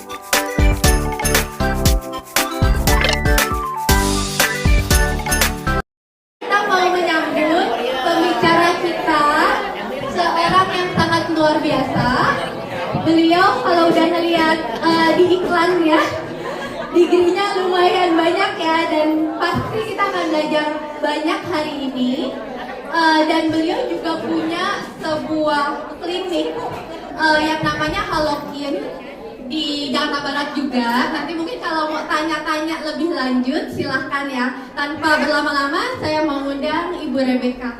Kita mau menyambut pembicara kita, seorang yang sangat luar biasa. Beliau kalau udah ngeliat di iklan ya, degree-nya lumayan banyak ya, dan pasti kita akan belajar banyak hari ini. Dan beliau juga punya sebuah klinik yang namanya Halokin di Jakarta Barat juga. Nanti mungkin kalau mau tanya-tanya lebih lanjut silahkan ya. Tanpa berlama-lama saya mau undang Ibu Rebecca.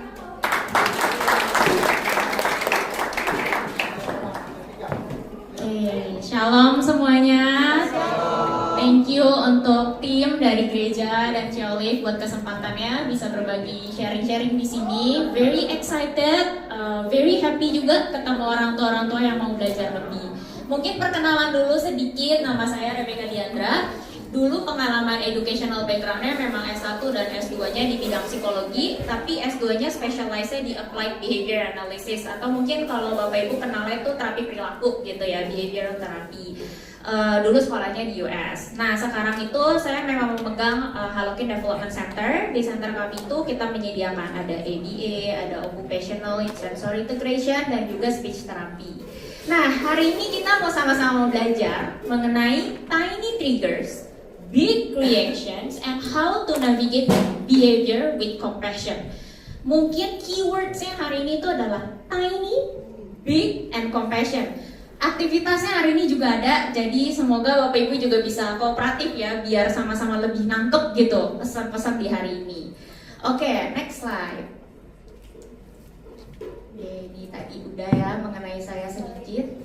Shalom semuanya. Thank you untuk tim dari gereja dan Ciolif buat kesempatannya bisa berbagi sharing-sharing di sini. Very excited, very happy juga ketemu orang tua yang mau belajar lebih. Mungkin perkenalan dulu sedikit, nama saya Rebecca Diandra. Dulu pengalaman educational background-nya memang S1 dan S2-nya di bidang psikologi, tapi S2-nya specialize-nya di applied behavior analysis, atau mungkin kalau Bapak Ibu kenalnya itu terapi perilaku gitu ya, behavioral therapy. Dulu sekolahnya di US. Nah sekarang itu saya memang memegang Halokin Development Center. Di center kami itu kita menyediakan ada ABA, ada Occupational Sensory Integration, dan juga speech therapy. Nah hari ini kita mau sama-sama belajar mengenai tiny triggers, big reactions, and how to navigate behavior with compassion. Mungkin keywordsnya hari ini itu adalah tiny, big, and compassion. Aktivitasnya hari ini juga ada, jadi semoga Bapak Ibu juga bisa kooperatif ya, biar sama-sama lebih nangkep gitu pesan-pesan di hari ini. Oke, next slide. Ini tadi udah ya mengenai saya sedikit.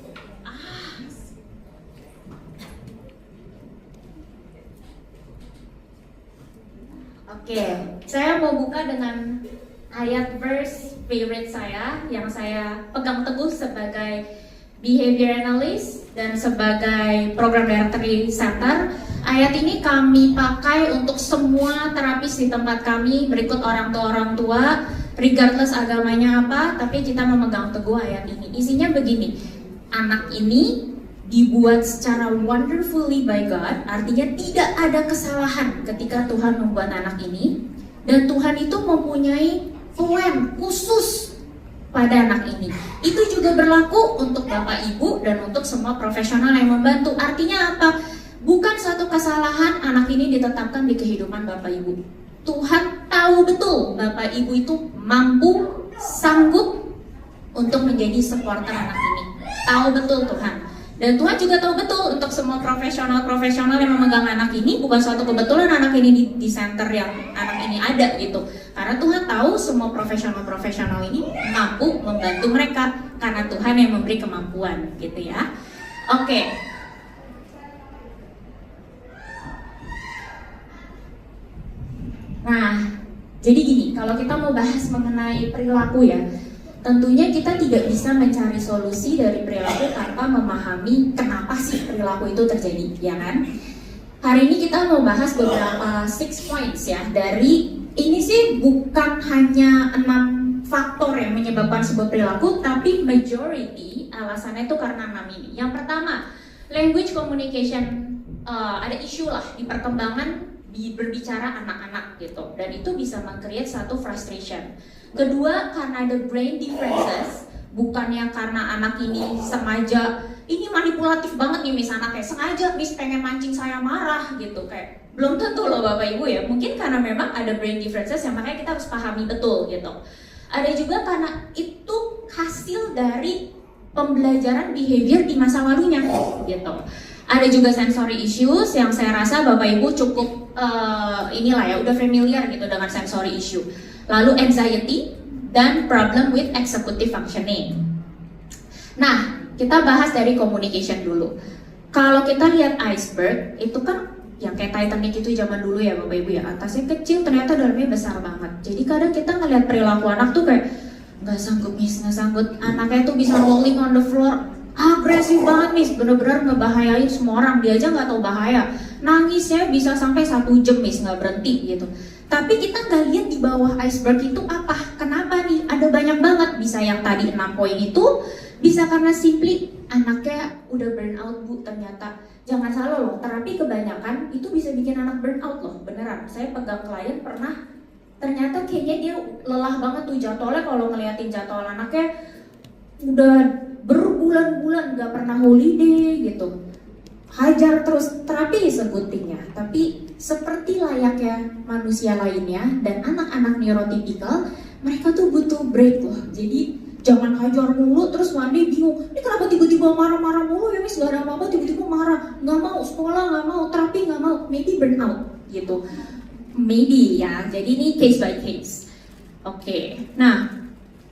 Oke, saya mau buka dengan ayat verse favorite saya yang saya pegang teguh sebagai behavior analyst dan sebagai program director di center. Ayat ini kami pakai untuk semua terapis di tempat kami berikut orang tua, regardless agamanya apa, tapi kita memegang teguh ayat ini. Isinya begini, anak ini dibuat secara wonderfully by God, artinya tidak ada kesalahan ketika Tuhan membuat anak ini, dan Tuhan itu mempunyai plan khusus pada anak ini. Itu juga berlaku untuk Bapak Ibu dan untuk semua profesional yang membantu. Artinya apa? Bukan suatu kesalahan anak ini ditetapkan di kehidupan Bapak Ibu. Tuhan tahu betul Bapak Ibu itu mampu, sanggup untuk menjadi supporter anak ini. Tahu betul Tuhan. Dan Tuhan juga tahu betul untuk semua profesional yang memegang anak ini, bukan suatu kebetulan anak ini di center yang anak ini ada gitu. Karena Tuhan tahu semua profesional ini mampu membantu mereka karena Tuhan yang memberi kemampuan gitu ya. Oke. Nah, jadi gini, kalau kita mau bahas mengenai perilaku ya, tentunya kita tidak bisa mencari solusi dari perilaku tanpa memahami kenapa sih perilaku itu terjadi, ya kan? Hari ini kita mau bahas beberapa 6 points ya. Dari ini sih bukan hanya 6 faktor yang menyebabkan sebuah perilaku, tapi majority alasannya itu karena 6 ini. Yang pertama, language communication, ada isu lah di perkembangan berbicara anak-anak gitu, dan itu bisa meng-create satu frustration. Kedua, karena ada brain differences, bukannya karena anak ini sengaja, ini manipulatif banget nih Miss anaknya, sengaja Miss pengen mancing saya marah gitu, kayak belum tentu loh Bapak Ibu ya, mungkin karena memang ada brain differences yang makanya kita harus pahami betul gitu. Ada juga karena itu hasil dari pembelajaran behavior di masa lalunya gitu. Ada juga sensory issues yang saya rasa Bapak Ibu cukup inilah ya, udah familiar gitu dengan sensory issue. Lalu anxiety dan problem with executive functioning. Nah, kita bahas dari communication dulu. Kalau kita lihat iceberg, itu kan yang kayak Titanic itu zaman dulu ya Bapak Ibu ya, atasnya kecil ternyata dalamnya besar banget. Jadi kadang kita ngelihat perilaku anak tuh kayak nggak sanggup Miss, nggak sanggup, anaknya tuh bisa rolling on the floor, agresif banget Miss, bener-bener ngebahayain semua orang, dia aja nggak tahu bahaya, nangisnya bisa sampai 1 jam Miss, nggak berhenti gitu. Tapi kita nggak lihat di bawah iceberg itu apa, kenapa nih, ada banyak banget, bisa yang tadi 6 poin itu, bisa karena simply anaknya udah burn out Bu ternyata, jangan salah loh, terapi kebanyakan itu bisa bikin anak burnout loh, beneran. Saya pegang klien pernah, ternyata kayaknya dia lelah banget tuh jadwalnya, kalau ngeliatin jadwal anaknya udah berbulan-bulan gak pernah holiday gitu. Hajar terus, terapi is a good thing ya, tapi seperti layaknya manusia lainnya dan anak-anak neurotipikal, mereka tuh butuh break loh. Jadi jangan hajar mulu terus one day bingung, ini kenapa tiba-tiba marah-marah mulu ya Miss, gak ada apa-apa tiba-tiba marah, gak mau sekolah, gak mau terapi, gak mau, maybe burnout gitu, maybe ya. Jadi ini case by case. Oke. Nah,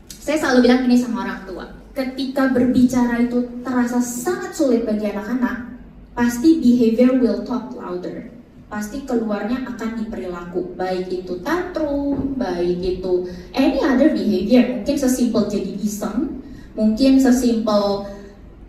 saya selalu bilang ini sama orang tua, ketika berbicara itu terasa sangat sulit bagi anak-anak, pasti behavior will talk louder. Pasti keluarnya akan di perilaku, baik itu tantrum, baik itu any other behavior. Mungkin sesimpel jadi iseng, mungkin sesimpel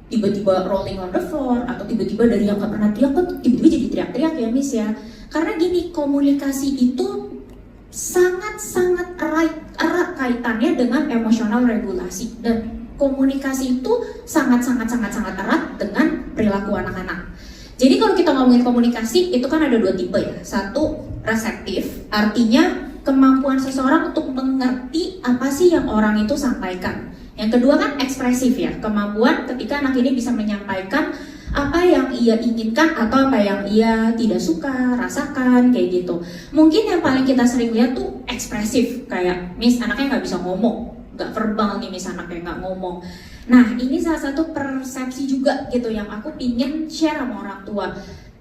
tiba-tiba rolling on the floor, atau tiba-tiba dari yang gak pernah teriak, tiba-tiba jadi teriak-teriak ya Miss ya. Karena gini, komunikasi itu sangat-sangat erat kaitannya dengan emotional regulasi, dan komunikasi itu sangat-sangat erat dengan perilaku anak-anak. Jadi kalau kita ngomongin komunikasi, itu kan ada dua tipe ya. Satu, reseptif, artinya kemampuan seseorang untuk mengerti apa sih yang orang itu sampaikan. Yang kedua kan ekspresif ya, kemampuan ketika anak ini bisa menyampaikan apa yang ia inginkan atau apa yang ia tidak suka, rasakan, kayak gitu. Mungkin yang paling kita sering lihat tuh ekspresif, kayak Miss anaknya nggak bisa ngomong, nggak verbal nih Miss anaknya nggak ngomong. Nah ini salah satu persepsi juga gitu yang aku pingin share sama orang tua.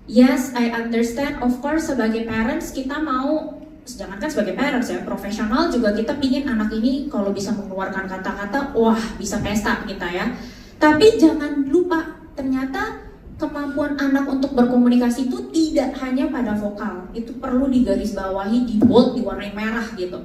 Yes, I understand, of course sebagai parents kita mau, jangankan sebagai parents ya, profesional juga kita pingin anak ini kalau bisa mengeluarkan kata-kata, wah bisa pesta kita ya. Tapi jangan lupa, ternyata kemampuan anak untuk berkomunikasi itu tidak hanya pada vokal, itu perlu digarisbawahi, di bold, diwarnai merah gitu.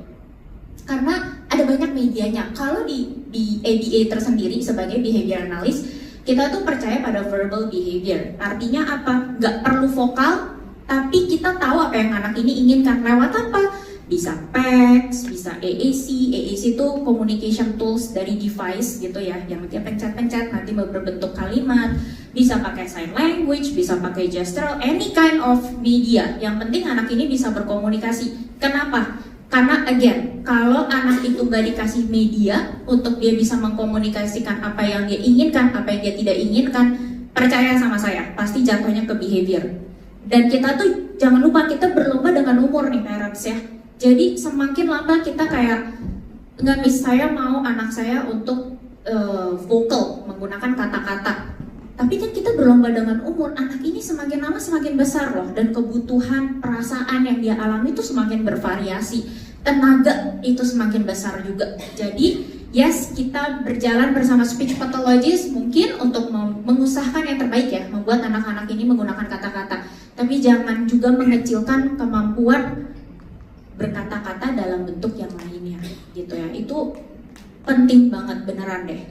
Karena ada banyak medianya. Kalau di ABA tersendiri sebagai behavior analyst, kita tuh percaya pada verbal behavior. Artinya apa? Gak perlu vokal, tapi kita tahu apa yang anak ini inginkan lewat apa? Bisa PECS, bisa AAC. AAC itu communication tools dari device gitu ya, yang dia pencet-pencet nanti berbentuk kalimat. Bisa pakai sign language, bisa pakai gestural, any kind of media. Yang penting anak ini bisa berkomunikasi. Kenapa? Karena again, kalau anak itu gak dikasih media untuk dia bisa mengkomunikasikan apa yang dia inginkan, apa yang dia tidak inginkan, percaya sama saya, pasti jatuhnya ke behavior. Dan kita tuh jangan lupa, kita berlomba dengan umur nih parents ya. Jadi semakin lama kita kayak, nggak Miss, saya mau anak saya untuk vocal, menggunakan kata-kata. Tapi kan kita berlomba dengan umur, anak ini semakin lama semakin besar loh, dan kebutuhan perasaan yang dia alami itu semakin bervariasi, tenaga itu semakin besar juga. Jadi yes, kita berjalan bersama speech pathologist mungkin untuk mengusahakan yang terbaik ya, membuat anak-anak ini menggunakan kata-kata. Tapi jangan juga mengecilkan kemampuan berkata-kata dalam bentuk yang lainnya gitu ya. Itu penting banget beneran deh.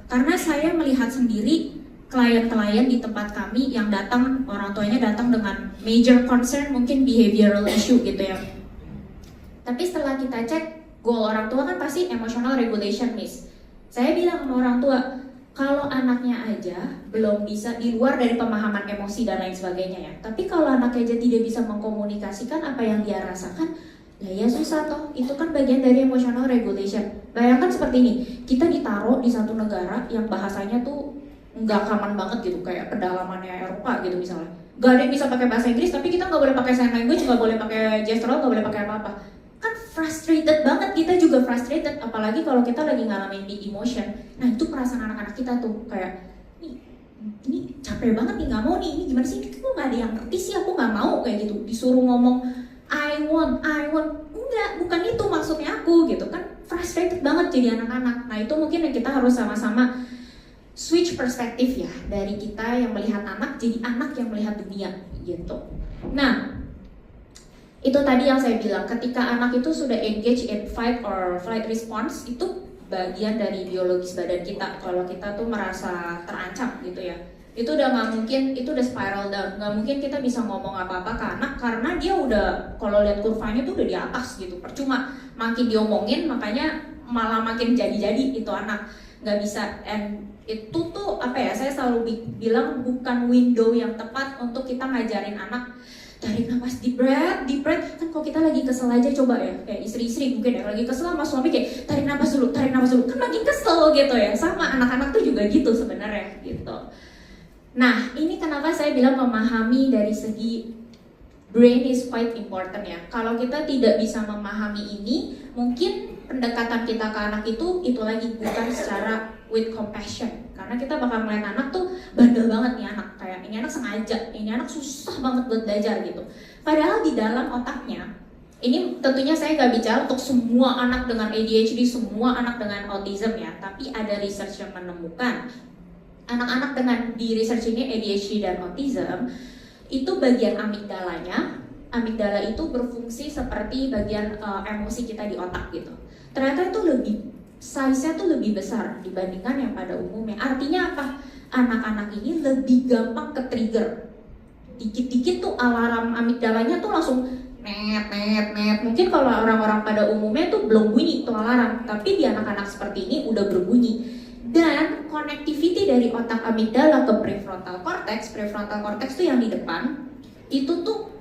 Karena saya melihat sendiri klien-klien di tempat kami yang datang, orang tuanya datang dengan major concern, mungkin behavioral issue gitu ya. Tapi setelah kita cek, goal orang tua kan pasti emotional regulation Miss. Saya bilang sama orang tua, kalau anaknya aja belum bisa, di luar dari pemahaman emosi dan lain sebagainya ya, tapi kalau anaknya aja tidak bisa mengkomunikasikan apa yang dia rasakan, ya susah toh, itu kan bagian dari emotional regulation. Bayangkan seperti ini, kita ditaruh di satu negara yang bahasanya tuh nggak common banget gitu, kayak pedalamannya Eropa gitu misalnya. Gak ada yang bisa pakai bahasa Inggris, tapi kita nggak boleh pakai sign language, nggak boleh pakai gestural, nggak boleh pakai apa-apa. Kan frustrated banget, kita juga frustrated, apalagi kalau kita lagi ngalamin big emotion. Nah itu perasaan anak-anak kita tuh kayak, ini capek banget nih, nggak mau nih, ini gimana sih, ini kok nggak ada yang ngerti sih, aku nggak mau kayak gitu, disuruh ngomong I want, enggak, bukan itu maksudnya aku gitu kan, frustrated banget jadi anak-anak. Nah itu mungkin yang kita harus sama-sama switch perspektif ya, dari kita yang melihat anak jadi anak yang melihat dunia gitu. Nah itu tadi yang saya bilang, ketika anak itu sudah engage in fight or flight response, itu bagian dari biologis badan kita. Kalau kita tuh merasa terancam gitu ya, itu udah nggak mungkin, itu udah spiral down. Nggak mungkin kita bisa ngomong apa-apa ke anak, karena dia udah, kalau lihat kurvanya tuh udah di atas gitu. Percuma, makin diomongin makanya malah makin jadi-jadi itu anak. Nggak bisa, and Itu tuh apa ya, saya selalu bilang bukan window yang tepat untuk kita ngajarin anak tarik nafas deep breath. Kan kalau kita lagi kesel aja coba ya, kayak istri-istri mungkin ya lagi kesel sama suami kayak tarik nafas dulu, kan makin kesel gitu ya. Sama anak-anak tuh juga gitu sebenarnya gitu. Nah, ini kenapa saya bilang memahami dari segi brain is quite important ya. Kalau kita tidak bisa memahami ini, mungkin pendekatan kita ke anak itu lagi bukan secara with compassion. Karena kita bakal melihat anak tuh bandel banget nih anak, kayak ini anak sengaja, ini anak susah banget buat belajar gitu. Padahal di dalam otaknya, ini tentunya saya nggak bicara untuk semua anak dengan ADHD, semua anak dengan autism ya, tapi ada research yang menemukan anak-anak dengan di research ini ADHD dan autism itu bagian amigdala itu berfungsi seperti bagian emosi kita di otak gitu. Ternyata itu size-nya tuh lebih besar dibandingkan yang pada umumnya. Artinya apa? Anak-anak ini lebih gampang ke trigger. Dikit-dikit tuh alarm amigdalanya tuh langsung net. Mungkin kalau orang-orang pada umumnya tuh belum bunyi tuh alarm, tapi di anak-anak seperti ini udah berbunyi. Dan connectivity dari otak amigdala ke prefrontal cortex tuh yang di depan, itu tuh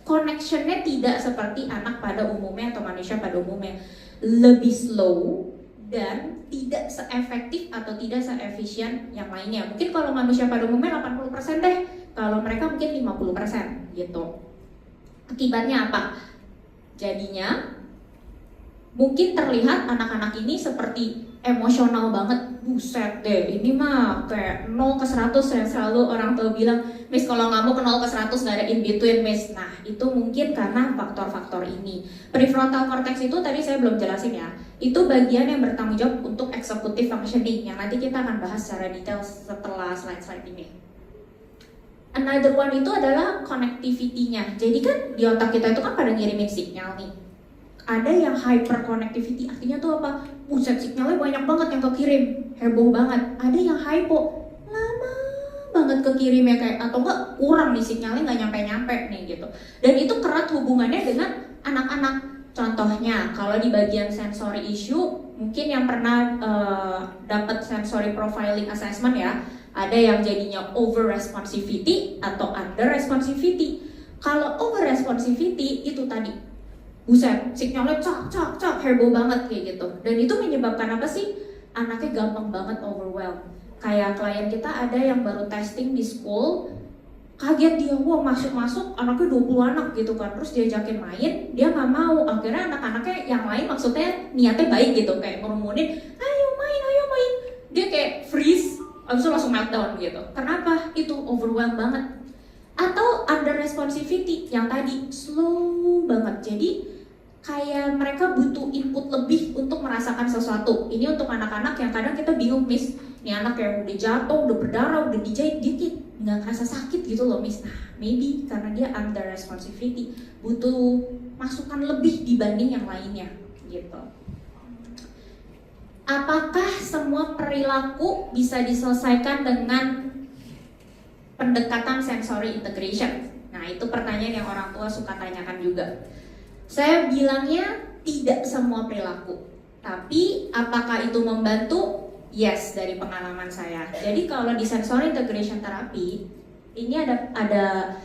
connectionnya tidak seperti anak pada umumnya atau manusia pada umumnya, lebih slow dan tidak seefektif atau tidak seefisien yang lainnya. Mungkin kalau manusia pada umumnya 80% deh, kalau mereka mungkin 50% gitu. Akibatnya apa? Jadinya mungkin terlihat anak-anak ini seperti emosional banget. Buset deh, ini mah kayak 0 ke 100 yang selalu orang tua bilang, Miss kalau nggak mau ke 0 ke 100 nggak ada in between Miss. Nah itu mungkin karena faktor-faktor ini. Prefrontal cortex itu tadi saya belum jelasin ya, itu bagian yang bertanggung jawab untuk executive functioning yang nanti kita akan bahas secara detail setelah slide-slide ini. Another one itu adalah connectivity-nya. Jadi kan di otak kita itu kan pada ngirimin sinyal nih. Ada yang hyperconnectivity, artinya tuh apa? Buset, sinyalnya banyak banget yang kekirim, heboh banget. Ada yang hypo, lama banget kekirimnya kayak, atau enggak kurang nih sinyalnya nggak nyampe-nyampe nih gitu. Dan itu erat hubungannya dengan anak-anak. Contohnya, kalau di bagian sensory issue, mungkin yang pernah dapat sensory profiling assessment ya, ada yang jadinya over responsivity atau under responsivity. Kalau over responsivity itu tadi, buset, sinyalnya cak, heboh banget kayak gitu. Dan itu menyebabkan apa sih? Anaknya gampang banget overwhelmed. Kayak klien kita ada yang baru testing di school, kaget dia, wah masuk anaknya 20 anak gitu kan. Terus diajakin main, dia nggak mau. Akhirnya anak-anaknya yang lain maksudnya niatnya baik gitu, kayak ngerumunin, ayo main. Dia kayak freeze, abis itu langsung meltdown gitu. Kenapa? Itu overwhelmed banget. Atau under responsivity yang tadi slow banget. Jadi kayak mereka butuh input lebih untuk merasakan sesuatu. Ini untuk anak-anak yang kadang kita bingung, Miss, ini anak yang udah jatuh, udah berdarah, udah dijahit, dia nggak ngerasa sakit gitu loh, Miss. Nah, maybe karena dia under responsivity, butuh masukan lebih dibanding yang lainnya gitu. Apakah semua perilaku bisa diselesaikan dengan pendekatan sensory integration? Nah, itu pertanyaan yang orang tua suka tanyakan juga. Saya bilangnya tidak semua perilaku. Tapi apakah itu membantu? Yes, dari pengalaman saya. Jadi kalau di sensory integration therapy, ini ada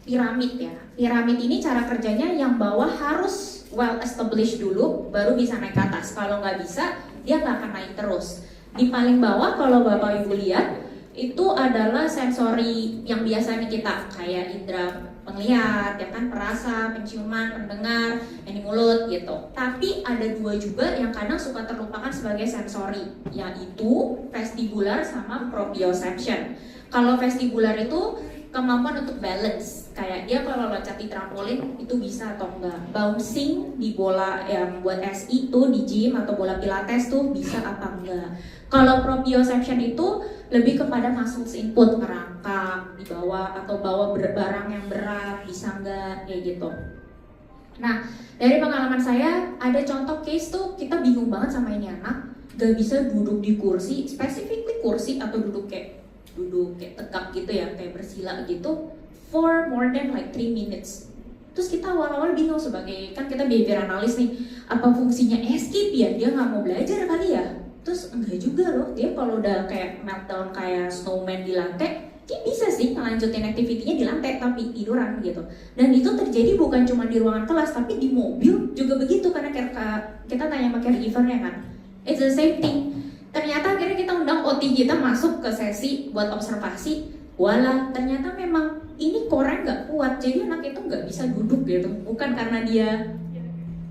piramid ya. Piramid ini cara kerjanya yang bawah harus well established dulu, baru bisa naik ke atas. Kalau nggak bisa, dia nggak akan naik terus. Di paling bawah kalau Bapak Ibu lihat, itu adalah sensori yang biasanya kita kayak indera penglihat, ya kan, perasa, penciuman, pendengar, yang di mulut gitu. Tapi ada dua juga yang kadang suka terlupakan sebagai sensori, yaitu vestibular sama proprioception. Kalau vestibular itu kemampuan untuk balance, kayak dia kalau loncat di trampolin itu bisa atau enggak, bouncing di bola yang buat SI tuh di gym atau bola pilates tuh bisa apa enggak. Kalau proprioception itu lebih kepada muscles input, ngerangkak di bawah atau bawa barang yang berat, bisa enggak, kayak gitu. Nah, dari pengalaman saya ada contoh case tuh kita bingung banget sama ini anak, gak bisa duduk di kursi, specifically kursi atau duduk kayak tegak gitu ya, kayak bersila gitu for more than like 3 minutes. Terus kita awal-awal bingung sebagai, kan kita behavior analis nih, apa fungsinya escape ya, dia nggak mau belajar kali ya, Terus enggak juga loh, dia kalau udah kayak meltdown kayak snowman di lantai, dia bisa sih ngelanjutin aktivitinya di lantai tapi tiduran gitu. Dan itu terjadi bukan cuma di ruangan kelas tapi di mobil juga begitu, karena kita tanya sama caregivernya kan, it's the same thing. Ternyata akhirnya kita undang OT kita masuk ke sesi buat observasi, walah ternyata memang ini core nggak kuat, jadi anak itu nggak bisa duduk gitu, bukan karena dia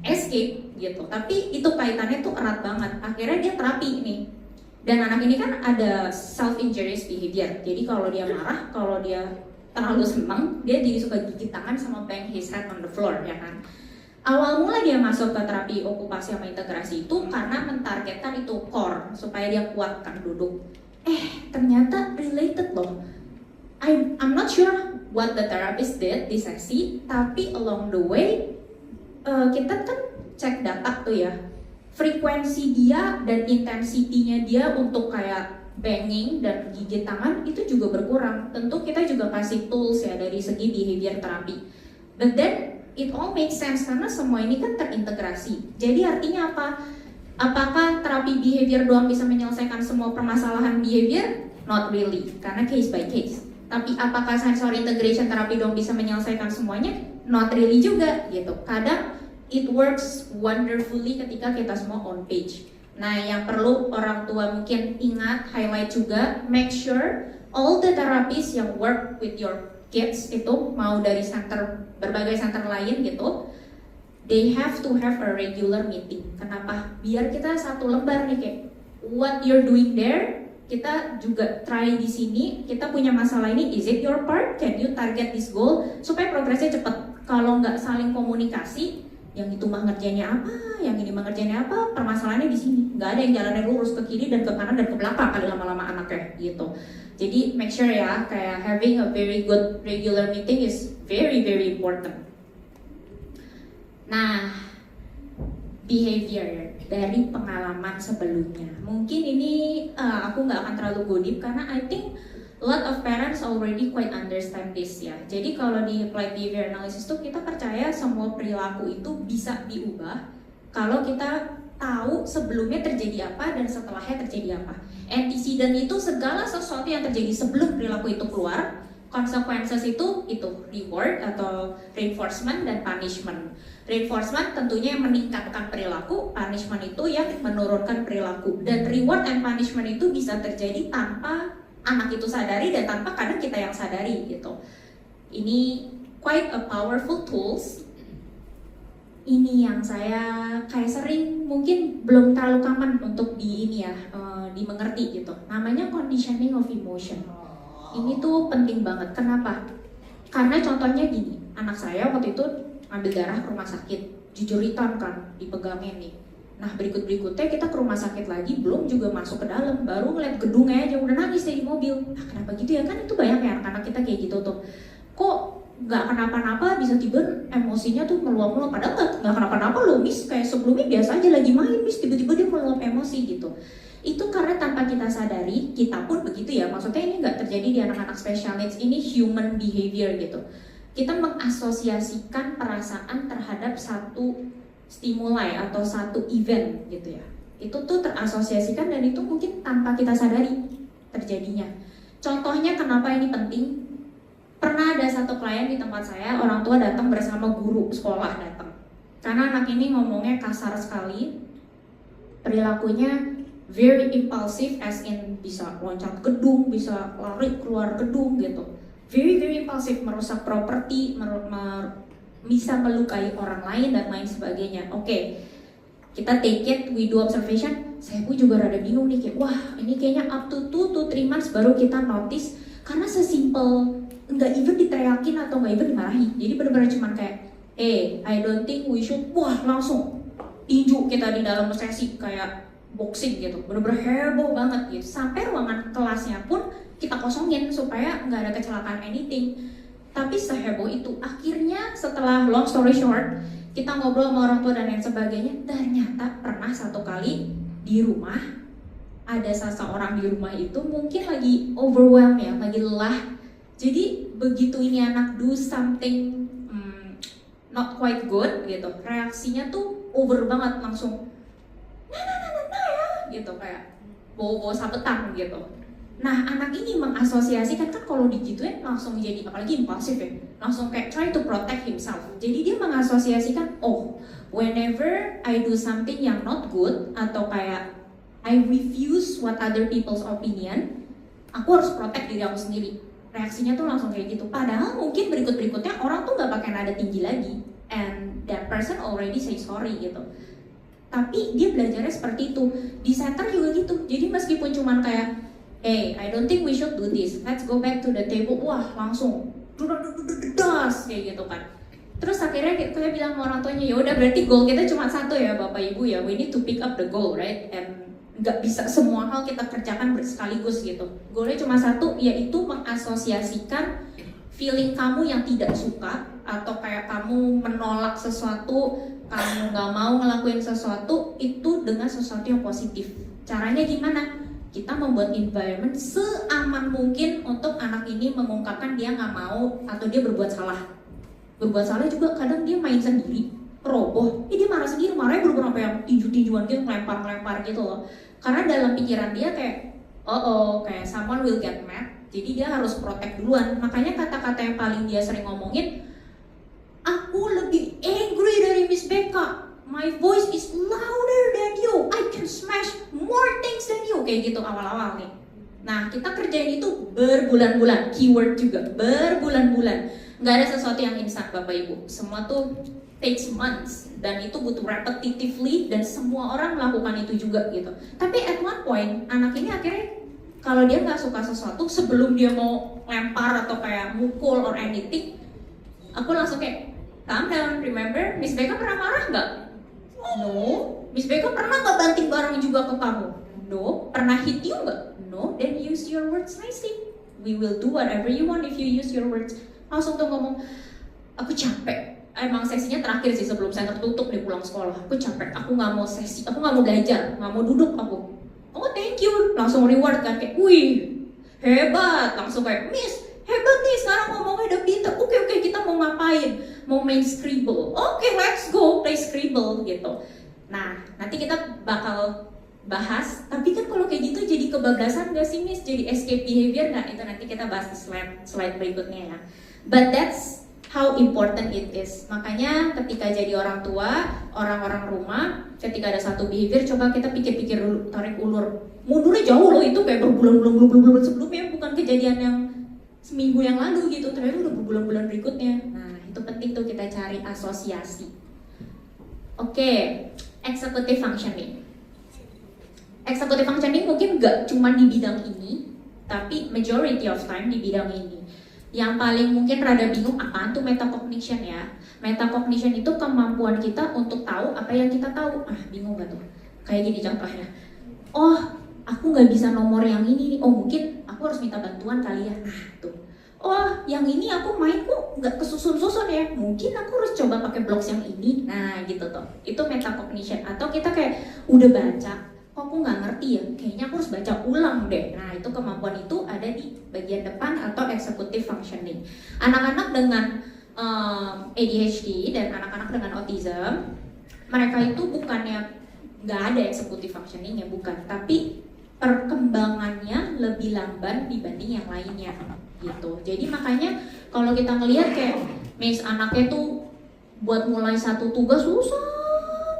escape gitu, tapi itu kaitannya tuh erat banget. Akhirnya dia terapi nih. Dan anak ini kan ada self-injurious behavior. Jadi kalau dia marah, kalau dia terlalu senang, dia jadi suka gigit tangan sama bang his head on the floor, ya kan. Awal mula dia masuk ke terapi okupasi sama integrasi itu karena mentargetkan itu core, supaya dia kuat kan duduk. Ternyata related loh. I'm not sure what the therapist did di sesi, tapi along the way kita kan cek data tuh ya, frekuensi dia dan intensitinya dia untuk kayak banging dan gigit tangan itu juga berkurang. Tentu kita juga kasih tools ya dari segi behavior terapi, but then it all makes sense karena semua ini kan terintegrasi. Jadi artinya apa? Apakah terapi behavior doang bisa menyelesaikan semua permasalahan behavior? Not really, karena case by case. Tapi apakah sensory integration terapi doang bisa menyelesaikan semuanya? Not really juga gitu. Kadang it works wonderfully ketika kita semua on page. Nah, yang perlu orang tua mungkin ingat, highlight juga, make sure all the therapies yang work with your kids itu, mau dari berbagai center lain gitu, they have to have a regular meeting. Kenapa? Biar kita satu lembar nih, kayak what you're doing there, kita juga try di sini. Kita punya masalah ini, is it your part? Can you target this goal? Supaya progresnya cepat. Kalau nggak saling komunikasi, yang itu mah ngerjainnya apa, yang ini mah ngerjainnya apa, permasalahannya di sini. Nggak ada yang jalannya lurus ke kiri dan ke kanan dan ke belakang kali lama-lama anaknya gitu. Jadi make sure ya, kayak having a very good regular meeting is very very important. Nah, behavior dari pengalaman sebelumnya. Mungkin ini aku nggak akan terlalu go deep karena I think a lot of parents already quite understand this ya. Jadi kalau di applied behavior analysis tuh kita percaya semua perilaku itu bisa diubah kalau kita tahu sebelumnya terjadi apa dan setelahnya terjadi apa. Antecedent itu segala sesuatu yang terjadi sebelum perilaku itu keluar. Consequences itu reward atau reinforcement dan punishment. Reinforcement tentunya yang meningkatkan perilaku, punishment itu yang menurunkan perilaku. Dan reward and punishment itu bisa terjadi tanpa anak itu sadari dan tanpa kadang kita yang sadari gitu. Ini quite a powerful tools. Ini yang saya kayak sering mungkin belum terlalu common untuk dimengerti gitu. Namanya conditioning of emotion. Ini tuh penting banget. Kenapa? Karena contohnya gini, anak saya waktu itu ngambil darah ke rumah sakit, jujuritan kan, dipegangin nih. Nah berikutnya kita ke rumah sakit lagi, belum juga masuk ke dalam, baru ngeliat gedungnya aja udah nangis di mobil. Nah kenapa gitu ya, kan itu banyak ya anak-anak kita kayak gitu tuh. Kok nggak kenapa-napa bisa tiba emosinya tuh meluap-meluap, padahal nggak kenapa-napa loh miss, kayak sebelumnya biasa aja lagi main miss, tiba-tiba dia meluap emosi gitu. Itu karena tanpa kita sadari, kita pun begitu ya, maksudnya ini nggak terjadi di anak-anak special needs, ini human behavior gitu. Kita mengasosiasikan perasaan terhadap satu stimuli atau satu event gitu ya. Itu tuh terasosiasikan dan itu mungkin tanpa kita sadari terjadinya. Contohnya kenapa ini penting? Pernah ada satu klien di tempat saya, orang tua datang bersama guru sekolah datang. Karena anak ini ngomongnya kasar sekali, perilakunya very impulsive, as in bisa loncat gedung, bisa lari keluar gedung gitu. Very very impulsive, merusak properti, bisa melukai orang lain dan lain sebagainya. Oke, kita take it, we do observation. Saya pun juga rada bingung nih, kayak wah ini kayaknya up to 2 to 3 months baru kita notice, karena sesimpel nggak even diteriakin atau nggak even dimarahi. Jadi benar-benar cuman kayak, I don't think we should, wah langsung tinju kita di dalam sesi kayak boxing gitu, bener-bener heboh banget gitu. Sampai ruangan kelasnya pun kita kosongin supaya nggak ada kecelakaan anything. Tapi seheboh itu, akhirnya setelah long story short, kita ngobrol sama orang tua dan lain sebagainya. Ternyata pernah satu kali di rumah, ada seseorang di rumah itu mungkin lagi overwhelmed ya, lagi lelah. Jadi begitu ini anak do something not quite good gitu, reaksinya tuh over banget, langsung nah ya gitu, kayak bawa sabetan gitu. Nah, anak ini mengasosiasikan, kan kalau digituin langsung jadi, apalagi impulsif ya, langsung kayak try to protect himself. Jadi dia mengasosiasikan, oh, whenever I do something yang not good, atau kayak I refuse what other people's opinion, aku harus protect diri aku sendiri. Reaksinya tuh langsung kayak gitu. Padahal mungkin berikut-berikutnya orang tuh gak pakai nada tinggi lagi, and that person already say sorry gitu. Tapi dia belajarnya seperti itu. Di center juga gitu. Jadi meskipun cuman kayak, hey, I don't think we should do this. Let's go back to the table. Wah, langsung das kayak gitu kan. Terus akhirnya kita bilang sama orang tuanya, ya udah berarti goal kita cuma satu ya Bapak Ibu ya. We need to pick up the goal, right? And nggak bisa semua hal kita kerjakan sekaligus gitu. Goalnya cuma satu, yaitu mengasosiasikan feeling kamu yang tidak suka atau kayak kamu menolak sesuatu, kamu nggak mau ngelakuin sesuatu itu dengan sesuatu yang positif. Caranya gimana? Kita membuat environment seaman mungkin untuk anak ini mengungkapkan dia nggak mau atau dia berbuat salah. Berbuat salah juga kadang dia main sendiri, roboh, dia marah sendiri, marahnya bener-bener sampai yang tinju-tinjuan gitu, ngelempar-ngelempar gitu loh. Karena dalam pikiran dia kayak, kayak someone will get mad, jadi dia harus protect duluan. Makanya kata-kata yang paling dia sering ngomongin, aku lebih angry dari Miss Becca, my voice is louder than you, I can smash more things than you, kayak gitu awal-awal nih. Nah, kita kerjain itu berbulan-bulan, keyword juga, berbulan-bulan. Nggak ada sesuatu yang instan Bapak Ibu, semua tuh takes months, dan itu butuh repetitively, dan semua orang melakukan itu juga gitu. Tapi at one point, anak ini akhirnya kalau dia nggak suka sesuatu, sebelum dia mau lempar atau kayak mukul or anything, aku langsung kayak, calm down, remember, Miss Becca pernah marah nggak? No. Miss Becca pernah nggak banting barang juga ke kamu? No. Pernah hit you nggak? No. Then use your words nicely. We will do whatever you want if you use your words. Langsung tuh ngomong, aku capek. Emang sesinya terakhir sih sebelum saya tertutup nih pulang sekolah. Aku capek, aku nggak mau sesi, aku nggak mau belajar, nggak mau duduk aku. Oh thank you, langsung reward kan kayak, wih hebat. Langsung kayak, Miss hebat nih sekarang ngomongnya udah pinter. Oke, kita mau ngapain? Mau main Scribble. Oke, let's go play Scribble gitu. Nah nanti kita bakal bahas. Tapi kan kalau kayak gitu jadi kebablasan gak sih Miss? Jadi escape behavior nggak? Itu nanti kita bahas di slide berikutnya ya. But that's how important it is. Makanya ketika jadi orang tua, orang-orang rumah, ketika ada satu behavior, coba kita pikir-pikir dulu, tarik ulur. Mundurnya jauh loh, itu kayak berbulan-bulan sebelumnya, bukan kejadian yang seminggu yang lalu gitu, ternyata udah berbulan-bulan berikutnya. Nah, itu penting tuh kita cari asosiasi. Oke, executive functioning. Executive functioning mungkin nggak cuma di bidang ini, tapi majority of time di bidang ini. Yang paling mungkin rada bingung, apaan tuh metacognition ya? Metacognition itu kemampuan kita untuk tahu apa yang kita tahu. Bingung gak tuh? Kayak gini contohnya. Oh, aku nggak bisa nomor yang ini. Oh, mungkin aku harus minta bantuan kali ya. Nah, tuh. Oh, yang ini aku main kok nggak kesusun-susun ya. Mungkin aku harus coba pakai blocks yang ini. Nah, gitu tuh. Itu metacognition. Atau kita kayak udah baca, kok aku nggak ngerti ya, kayaknya aku harus baca ulang deh. Nah itu kemampuan itu ada di bagian depan atau executive functioning. Anak-anak dengan ADHD dan anak-anak dengan autism, mereka itu bukannya nggak ada executive functioning ya, bukan, tapi perkembangannya lebih lamban dibanding yang lainnya gitu. Jadi makanya kalau kita ngelihat kayak Miss anaknya tuh buat mulai satu tugas susah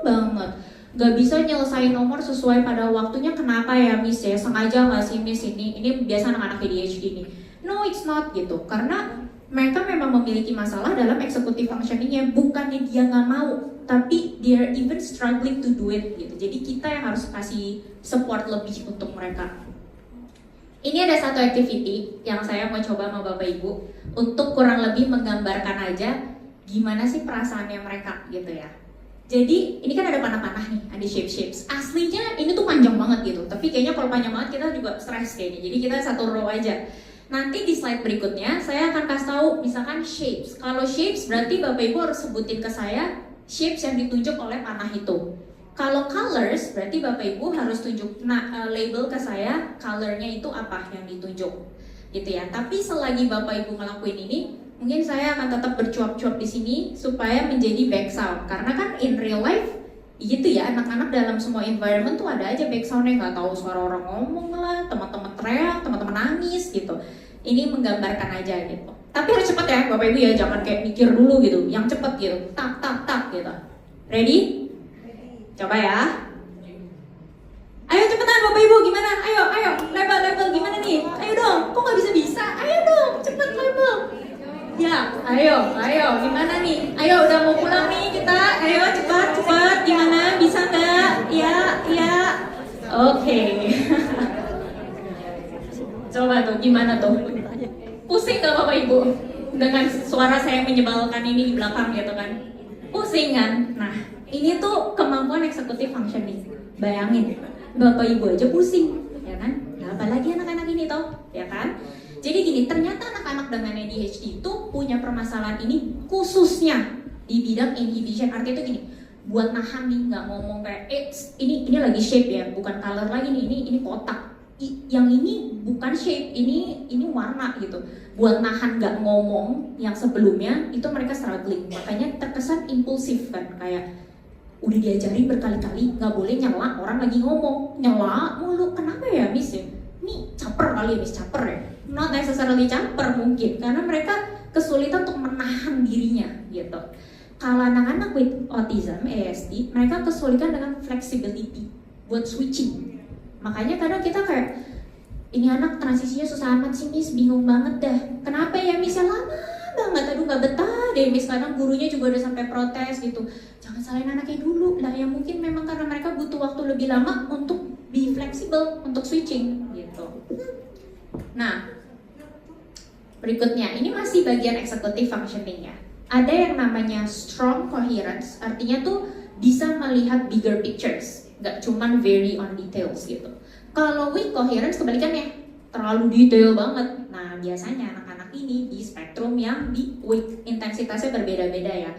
banget, gak bisa nyelesain nomor sesuai pada waktunya. Kenapa ya Miss ya? Sengaja gak sih Miss ini biasa anak-anak ADHD nih. No, it's not gitu. Karena mereka memang memiliki masalah dalam executive functioningnya. Bukannya dia gak mau, tapi they're even struggling to do it gitu. Jadi kita yang harus kasih support lebih untuk mereka. Ini ada satu activity yang saya mau coba sama Bapak Ibu untuk kurang lebih menggambarkan aja gimana sih perasaannya mereka gitu ya. Jadi ini kan ada panah-panah nih, ada shapes. Aslinya ini tuh panjang banget gitu, tapi kayaknya kalau panjang banget kita juga stres kayaknya. Jadi kita satu row aja. Nanti di slide berikutnya saya akan kasih tahu misalkan shapes. Kalau shapes berarti Bapak Ibu harus sebutin ke saya shapes yang ditunjuk oleh panah itu. Kalau colors berarti Bapak Ibu harus tunjuk label ke saya colornya itu apa yang ditunjuk gitu ya. Tapi selagi Bapak Ibu ngelakuin ini, mungkin saya akan tetap bercuap-cuap di sini supaya menjadi back sound. Karena kan in real life gitu ya, anak-anak dalam semua environment tuh ada aja backsoundnya, nggak tahu suara orang ngomong lah, teman-teman teriak, teman-teman nangis gitu. Ini menggambarkan aja gitu. Tapi harus cepat ya Bapak Ibu ya, jangan kayak mikir dulu gitu, yang cepat gitu, tak tak tak gitu. Ready? Coba ya. Ayo cepetan Bapak Ibu, gimana? Ayo, label gimana nih? Ayo dong, kok nggak bisa? Ayo dong, cepet label. Ya, ayo, gimana nih? Ayo, udah mau pulang nih kita. Ayo, cepat, gimana? Bisa nggak? Ya. Oke. Coba tuh, gimana tuh? Pusing nggak Bapak Ibu? Dengan suara saya menyebalkan ini di belakang gitu kan? Pusing kan? Nah, ini tuh kemampuan eksekutif functioning. Bayangin, Bapak Ibu aja pusing, ya kan? Nah, apalagi anak-anak ini toh, ya kan? Jadi gini, ternyata anak-anak dengan ADHD itu punya permasalahan ini khususnya di bidang inhibition. Artinya itu gini, buat nahan nih, nggak ngomong kayak ini lagi shape ya, bukan color lagi nih, ini kotak. Yang ini bukan shape, ini warna gitu. Buat nahan nggak ngomong yang sebelumnya itu mereka struggling, makanya terkesan impulsif kan, kayak udah diajarin berkali-kali nggak boleh nyela orang lagi ngomong, nyela mulu. Kenapa ya Miss ya? Ini caper kali ya Miss, caper ya? Not necessarily caper mungkin, karena mereka kesulitan untuk menahan dirinya gitu. Kalau anak-anak with autism, ASD, mereka kesulitan dengan flexibility buat switching. Makanya kadang kita kayak, ini anak transisinya susah amat sih Miss, bingung banget dah. Kenapa ya Miss? Ya lama banget, aduh nggak betah deh Miss. Kadang gurunya juga udah sampai protes gitu. Jangan salahin anaknya dulu lah, ya mungkin memang karena mereka butuh waktu lebih lama untuk be flexible, untuk switching gitu. Nah, berikutnya, ini masih bagian executive functioning ya. Ada yang namanya strong coherence, artinya tuh bisa melihat bigger pictures, nggak cuman very on details gitu. Kalau weak coherence kebalikannya, terlalu detail banget. Nah, biasanya anak-anak ini di spektrum yang di weak, intensitasnya berbeda-beda ya.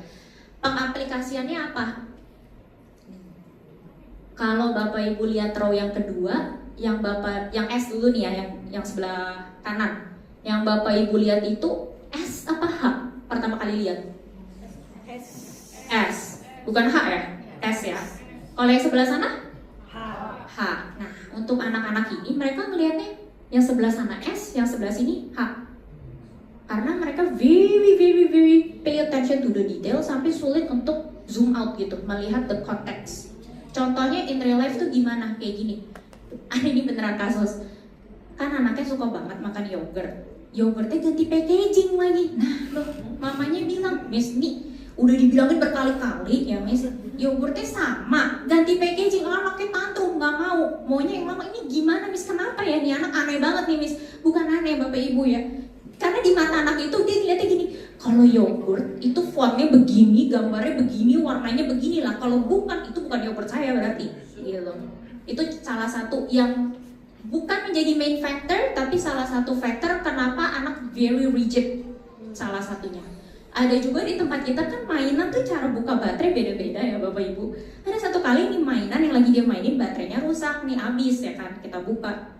Pengaplikasiannya apa? Kalau Bapak Ibu lihat row yang kedua, yang S dulu nih ya, yang sebelah kanan. Yang Bapak Ibu lihat itu S apa H? Pertama kali lihat S, bukan H ya? S ya. Kalau yang sebelah sana? H. Nah, untuk anak-anak ini mereka ngelihatnya yang sebelah sana S, yang sebelah sini H. Karena mereka very pay attention to the detail sampai sulit untuk zoom out gitu, melihat the context. Contohnya in real life tuh gimana? Kayak gini. Ini beneran kasus. Kan anaknya suka banget makan yogurt. Yogurtnya ganti packaging lagi. Nah, loh, mamanya bilang, Miss, nih udah dibilangin berkali-kali ya Miss, yogurtnya sama, ganti packaging. Anaknya tantrum, nggak mau. Maunya yang mama, ini gimana Miss? Kenapa ya? Nih anak aneh banget nih Miss. Bukan aneh Bapak Ibu ya. Karena di mata anak itu dia ngeliatnya gini, kalau yogurt itu fontnya begini, gambarnya begini, warnanya begini lah. Kalau bukan, itu bukan yogurt saya berarti. Gitu. Itu salah satu yang bukan menjadi main factor, tapi salah satu factor kenapa anak very rigid. Salah satunya. Ada juga di tempat kita kan mainan tuh cara buka baterai beda-beda ya Bapak Ibu. Ada satu kali nih mainan yang lagi dia mainin baterainya rusak nih, habis ya kan, kita buka,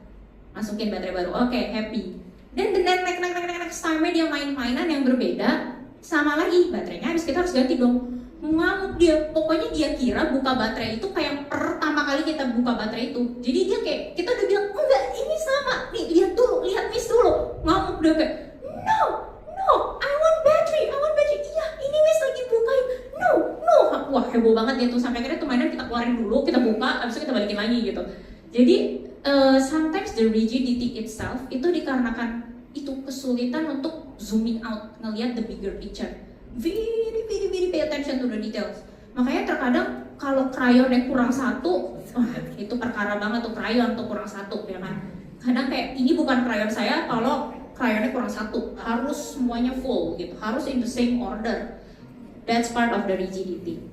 masukin baterai baru, oke, happy. Dan the next time dia main mainan yang berbeda, sama lagi baterainya habis, kita harus ganti dong. Ngamuk dia, pokoknya dia kira buka baterai itu kayak pertama kali kita buka baterai itu. Jadi dia kayak, kita udah bilang, enggak ini sama, nih lihat dulu, lihat Miss dulu. Ngamuk dia kayak, no, I want battery, iya ini Miss lagi bukain, no. Wah heboh banget dia tuh, sampai akhirnya tuh mainan kita keluarin dulu, kita buka, habis itu kita balikin lagi gitu. Jadi sometimes the rigidity itself itu dikarenakan itu kesulitan untuk zooming out, ngelihat the bigger picture. Very pay attention to the details. Makanya terkadang kalau crayonnya kurang satu, itu perkara banget tuh, crayon tuh kurang satu ya kan. Kadang kayak ini bukan crayon saya, kalau crayonnya kurang satu, harus semuanya full gitu, harus in the same order. That's part of the rigidity.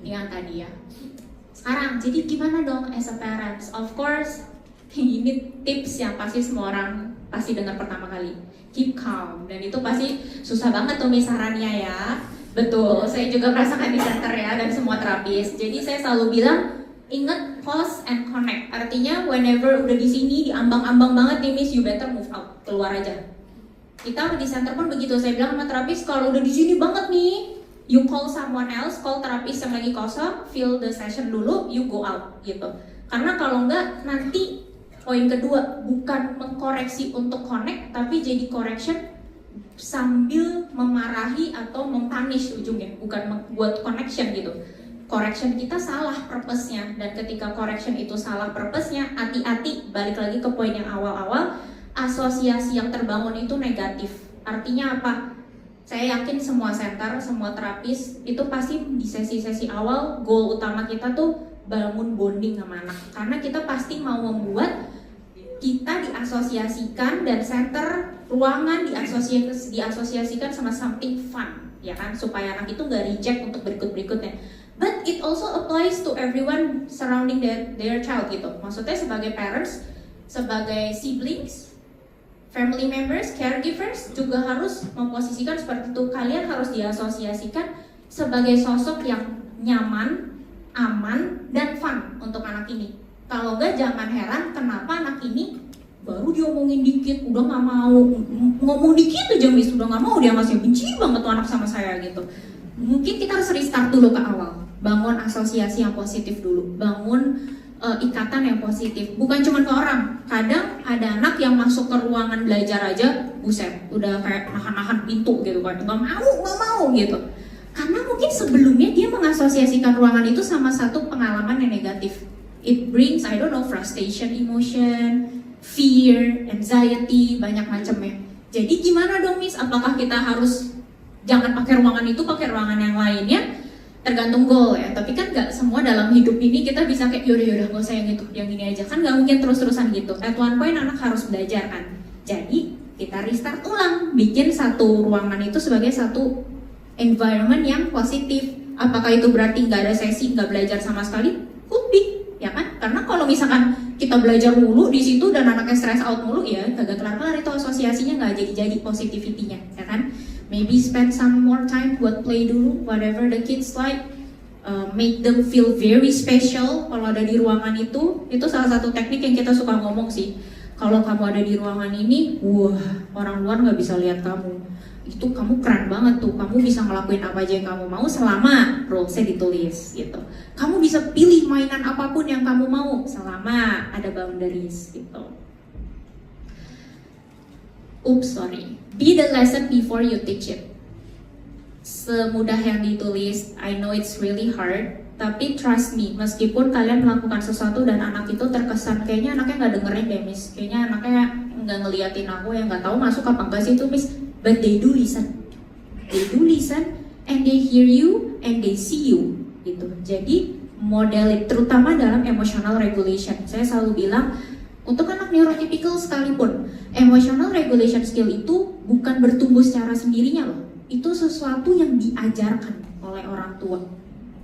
Ini yang tadi ya. Sekarang, jadi gimana dong as a parents? Of course, ini tips yang pasti semua orang pasti dengar pertama kali. Keep calm, dan itu pasti susah banget tuh sarannya ya. Betul, saya juga merasakan di center ya, dan semua terapis. Jadi saya selalu bilang, ingat pause and connect. Artinya whenever udah di sini, di ambang-ambang banget nih Miss, you better move out, keluar aja. Kita di center pun begitu, saya bilang sama terapis, kalau udah di sini banget nih, you call someone else, call terapis yang lagi kosong, fill the session dulu, you go out gitu. Karena kalau enggak nanti poin kedua bukan mengkoreksi untuk connect, tapi jadi correction sambil memarahi atau mempunish ujungnya, bukan membuat connection gitu. Correction kita salah purpose-nya, dan ketika correction itu salah purpose-nya, hati-hati, balik lagi ke poin yang awal-awal, asosiasi yang terbangun itu negatif. Artinya apa? Saya yakin semua center, semua terapis itu pasti di sesi-sesi awal goal utama kita tuh bangun bonding sama anak, karena kita pasti mau membuat kita diasosiasikan dan center ruangan diasosiasikan sama something fun, ya kan, supaya anak itu nggak reject untuk berikut-berikutnya. But it also applies to everyone surrounding their child gitu. Maksudnya sebagai parents, sebagai siblings, family members, caregivers juga harus memposisikan seperti itu. Kalian harus diasosiasikan sebagai sosok yang nyaman, aman, dan fun untuk anak ini. Kalau enggak, jangan heran kenapa anak ini baru diomongin dikit udah nggak mau, ngomong dikit aja Miss udah nggak mau, dia masih benci banget tuh anak sama saya gitu. Mungkin kita harus restart dulu ke awal, bangun asosiasi yang positif dulu, bangun ikatan yang positif, bukan cuma ke orang. Kadang ada anak yang masuk ke ruangan belajar aja, buset, udah kayak nahan-nahan pintu gitu kan, nggak mau gitu. Karena mungkin sebelumnya dia mengasosiasikan ruangan itu sama satu pengalaman yang negatif. It brings, I don't know, frustration, emotion, fear, anxiety, banyak macamnya. Jadi gimana dong Miss? Apakah kita harus jangan pakai ruangan itu, pakai ruangan yang lainnya? Tergantung goal ya. Tapi kan nggak semua dalam hidup ini kita bisa kayak yaudah nggak usah yang itu, yang ini aja. Kan nggak mungkin terus-terusan gitu. At one point anak harus belajar kan. Jadi kita restart ulang, bikin satu ruangan itu sebagai satu environment yang positif. Apakah itu berarti nggak ada sesi, nggak belajar sama sekali? Could be, ya kan? Karena kalau misalkan kita belajar mulu di situ dan anaknya stress out mulu, ya kagak kelar-kelar itu asosiasinya, nggak jadi positivity-nya, ya kan? Maybe spend some more time buat play dulu, whatever the kids like, make them feel very special. Kalau ada di ruangan itu salah satu teknik yang kita suka ngomong sih. Kalau kamu ada di ruangan ini, wah, orang luar nggak bisa lihat kamu. Itu kamu keren banget tuh, kamu bisa ngelakuin apa aja yang kamu mau selama rules-nya ditulis gitu. Kamu bisa pilih mainan apapun yang kamu mau selama ada boundaries gitu. Oops, sorry. Be the lesson before you teach it. Semudah yang ditulis, I know it's really hard, tapi trust me, meskipun kalian melakukan sesuatu dan anak itu terkesan kayaknya anaknya nggak dengerin deh Miss, kayaknya anaknya nggak ngeliatin aku, yang nggak tahu masuk apa enggak sih itu Miss. But they do listen, and they hear you, and they see you, gitu. Jadi model terutama dalam emotional regulation, saya selalu bilang untuk anak neurotypical sekalipun, emotional regulation skill itu bukan bertumbuh secara sendirinya loh. Itu sesuatu yang diajarkan oleh orang tua.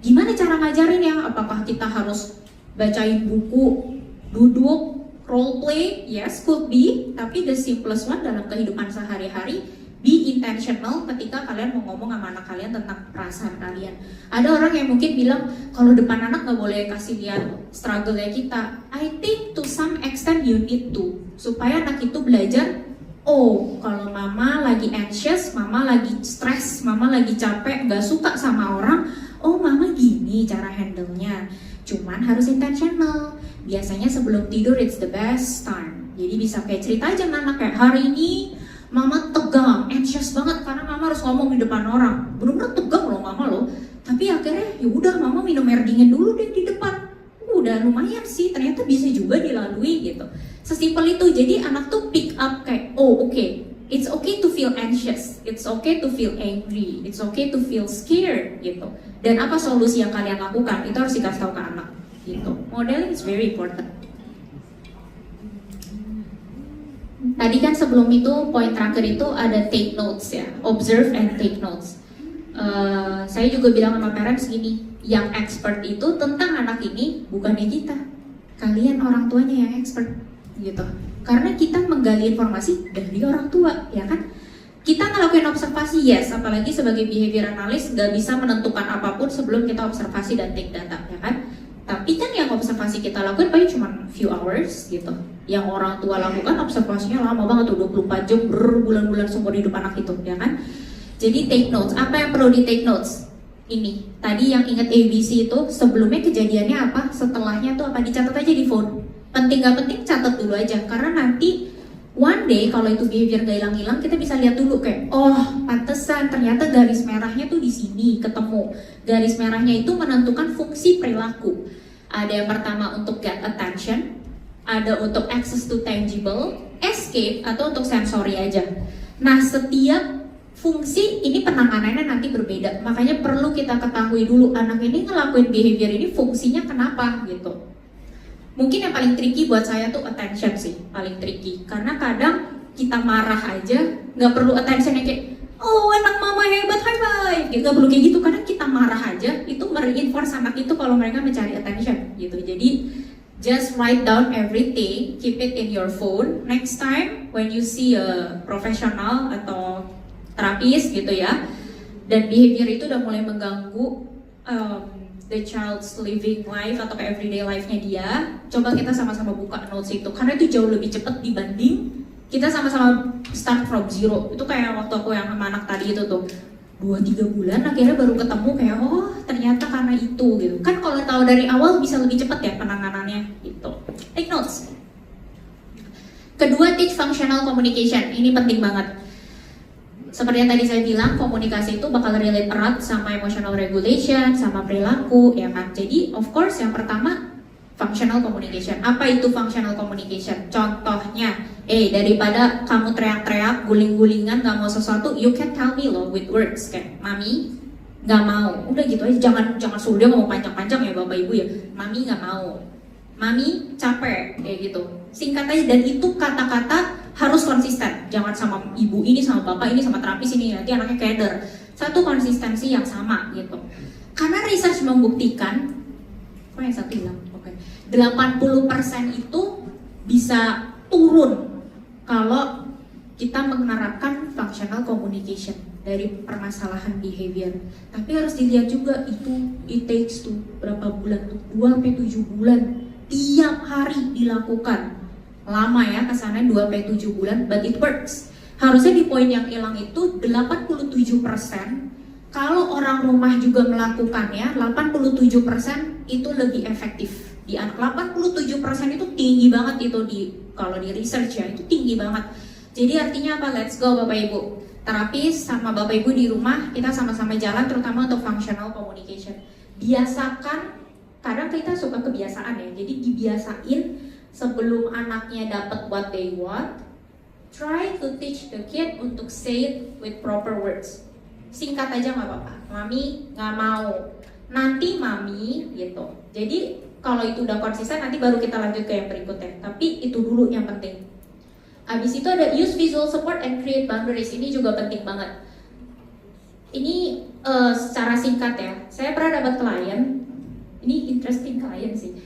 Gimana cara ngajarin ya? Apakah kita harus bacain buku, duduk, role play? Yes, could be. Tapi the simplest one dalam kehidupan sehari-hari, be intentional ketika kalian mau ngomong sama anak kalian tentang perasaan kalian. Ada orang yang mungkin bilang, kalau depan anak nggak boleh kasih lihat struggle-nya kita. I think to some extent you need to, supaya anak itu belajar, oh kalau mama lagi anxious, mama lagi stress, mama lagi capek, nggak suka sama orang, oh mama gini cara handle-nya. Cuman harus intentional. Biasanya sebelum tidur it's the best time. Jadi bisa kayak cerita aja sama anak, kayak hari ini mama tegang, anxious banget karena mama harus ngomong di depan orang. Bener-bener tegang loh mama loh. Tapi akhirnya ya udah mama minum air dingin dulu deh di depan. Udah lumayan sih, ternyata bisa juga dilalui gitu. Sesimpel itu. Jadi anak tuh pick up kayak, oh oke, it's okay to feel anxious, it's okay to feel angry, it's okay to feel scared gitu. Dan apa solusi yang kalian lakukan, itu harus dikasih tahu ke anak gitu. Modeling is very important. Tadi kan sebelum itu poin terakhir itu ada take notes ya, observe and take notes. Saya juga bilang sama parents gini, yang expert itu tentang anak ini bukannya kita, kalian orang tuanya yang expert gitu. Karena kita menggali informasi dari orang tua, ya kan? Kita ngelakuin observasi, yes, apalagi sebagai behavior analyst gak bisa menentukan apapun sebelum kita observasi dan take data, ya kan? Tapi kan yang observasi kita lakukan paling cuma few hours gitu. Yang orang tua lakukan observasinya lama banget tuh, 24 jam berbulan-bulan seumur hidup anak itu, ya kan? Jadi take notes. Apa yang perlu di take notes? Ini tadi yang inget ABC itu sebelumnya kejadiannya apa, setelahnya tuh apa, dicatat aja di phone. Penting gak penting catat dulu aja, karena nanti one day kalau itu behavior gak hilang-hilang, kita bisa lihat dulu kayak, oh pantesan ternyata garis merahnya tuh di sini ketemu. Garis merahnya itu menentukan fungsi perilaku. Ada yang pertama untuk get attention, ada untuk access to tangible, escape, atau untuk sensory aja. Nah, setiap fungsi ini penanganannya nanti berbeda. Makanya perlu kita ketahui dulu anak ini ngelakuin behavior ini fungsinya kenapa gitu. Mungkin yang paling tricky buat saya tuh attention sih, paling tricky. Karena kadang kita marah aja, nggak perlu attention yang kayak, oh anak mama hebat, high five, gitu. Nggak perlu kayak gitu, karena kita marah aja, itu mereinforce anak itu kalau mereka mencari attention gitu. Jadi just write down everything, keep it in your phone. Next time when you see a professional atau terapis gitu ya, dan behavior itu udah mulai mengganggu the child's living life atau ke everyday life-nya dia, coba kita sama-sama buka notes itu, karena itu jauh lebih cepat dibanding kita sama-sama start from zero. Itu kayak waktu aku yang sama anak tadi itu tuh 2-3 bulan akhirnya baru ketemu kayak, oh ternyata karena itu gitu kan. Kalau tahu dari awal bisa lebih cepat ya penanganannya gitu. Take notes. Kedua, teach functional communication. Ini penting banget. Seperti yang tadi saya bilang, komunikasi itu bakal relate erat sama emotional regulation, sama perilaku, ya kan? Jadi, of course, yang pertama, functional communication. Apa itu functional communication? Contohnya, daripada kamu teriak-teriak, guling-gulingan, gak mau sesuatu, you can tell me loh with words. Kayak, mami, gak mau. Udah gitu aja, jangan suruh dia ngomong panjang-panjang ya Bapak Ibu ya. Mami gak mau. Mami capek, kayak gitu. Singkat aja, dan itu kata-kata harus konsisten, jangan sama ibu ini, sama bapak ini, sama terapis ini, nanti anaknya keder. Satu konsistensi yang sama gitu. Karena research membuktikan, kok yang satu bilang, oke, 80% itu bisa turun kalau kita menerapkan functional communication dari permasalahan behavior. Tapi harus dilihat juga itu it takes tuh berapa bulan tuh, 2-7 bulan tiap hari dilakukan. Lama ya kesana 2-7 bulan, but it works. Harusnya di poin yang hilang itu 87%. Kalau orang rumah juga melakukannya, 87% itu lebih efektif. Di anak 87% itu tinggi banget itu kalau di research ya, itu tinggi banget. Jadi artinya apa? Let's go Bapak Ibu. Terapis sama Bapak Ibu di rumah, kita sama-sama jalan terutama untuk functional communication. Biasakan, kadang kita suka kebiasaan ya, jadi dibiasain sebelum anaknya dapat what they want, try to teach the kid untuk say it with proper words. Singkat aja nggak apa-apa. Mami nggak mau. Nanti mami gitu. Jadi kalau itu udah konsisten, nanti baru kita lanjut ke yang berikutnya. Tapi itu dulu yang penting. Abis itu ada use visual support and create boundaries. Ini juga penting banget. Ini secara singkat ya. Saya pernah dapat klien. Ini interesting klien sih.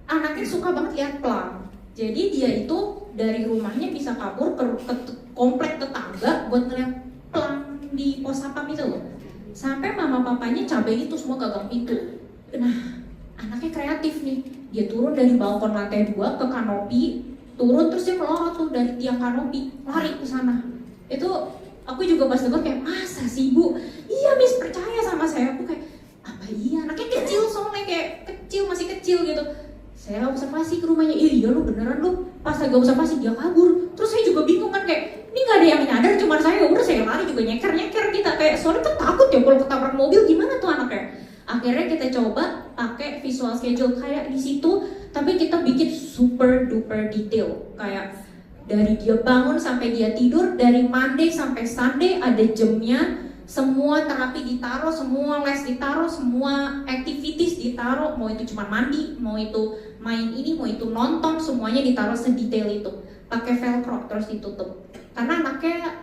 Anaknya suka banget lihat pelang. Jadi dia itu dari rumahnya bisa kabur ke komplek tetangga buat ngeliat pelang di pos sapam itu loh. Sampai mama papanya cabai itu semua gagang pintu. Nah, anaknya kreatif nih. Dia turun dari balkon lantai 2 ke kanopi, turun terus dia melorot tuh dari tiang kanopi, lari ke sana. Itu aku juga pas dengar kayak, masa sih Bu? Iya Miss, percaya sama saya. Aku kayak, apa iya? Anaknya kecil soalnya, kayak kecil, masih kecil gitu. Saya observasi ke rumahnya, iya lu beneran lu. Pas lagi observasi dia kabur. Terus saya juga bingung kan kayak, ini gak ada yang nyadar, cuma saya. Udah saya lari juga nyeker kita kayak, soalnya kan takut ya kalau ketabrak mobil, gimana tuh anaknya. Akhirnya kita coba pakai visual schedule kayak di situ, tapi kita bikin super duper detail. Kayak dari dia bangun sampai dia tidur, dari Monday sampai Sunday ada jamnya. Semua terapi ditaruh, semua les ditaruh, semua activities ditaruh, mau itu cuma mandi, mau itu main ini, mau itu nonton, semuanya ditaruh sedetail itu. Pakai velcro terus ditutup. Karena anaknya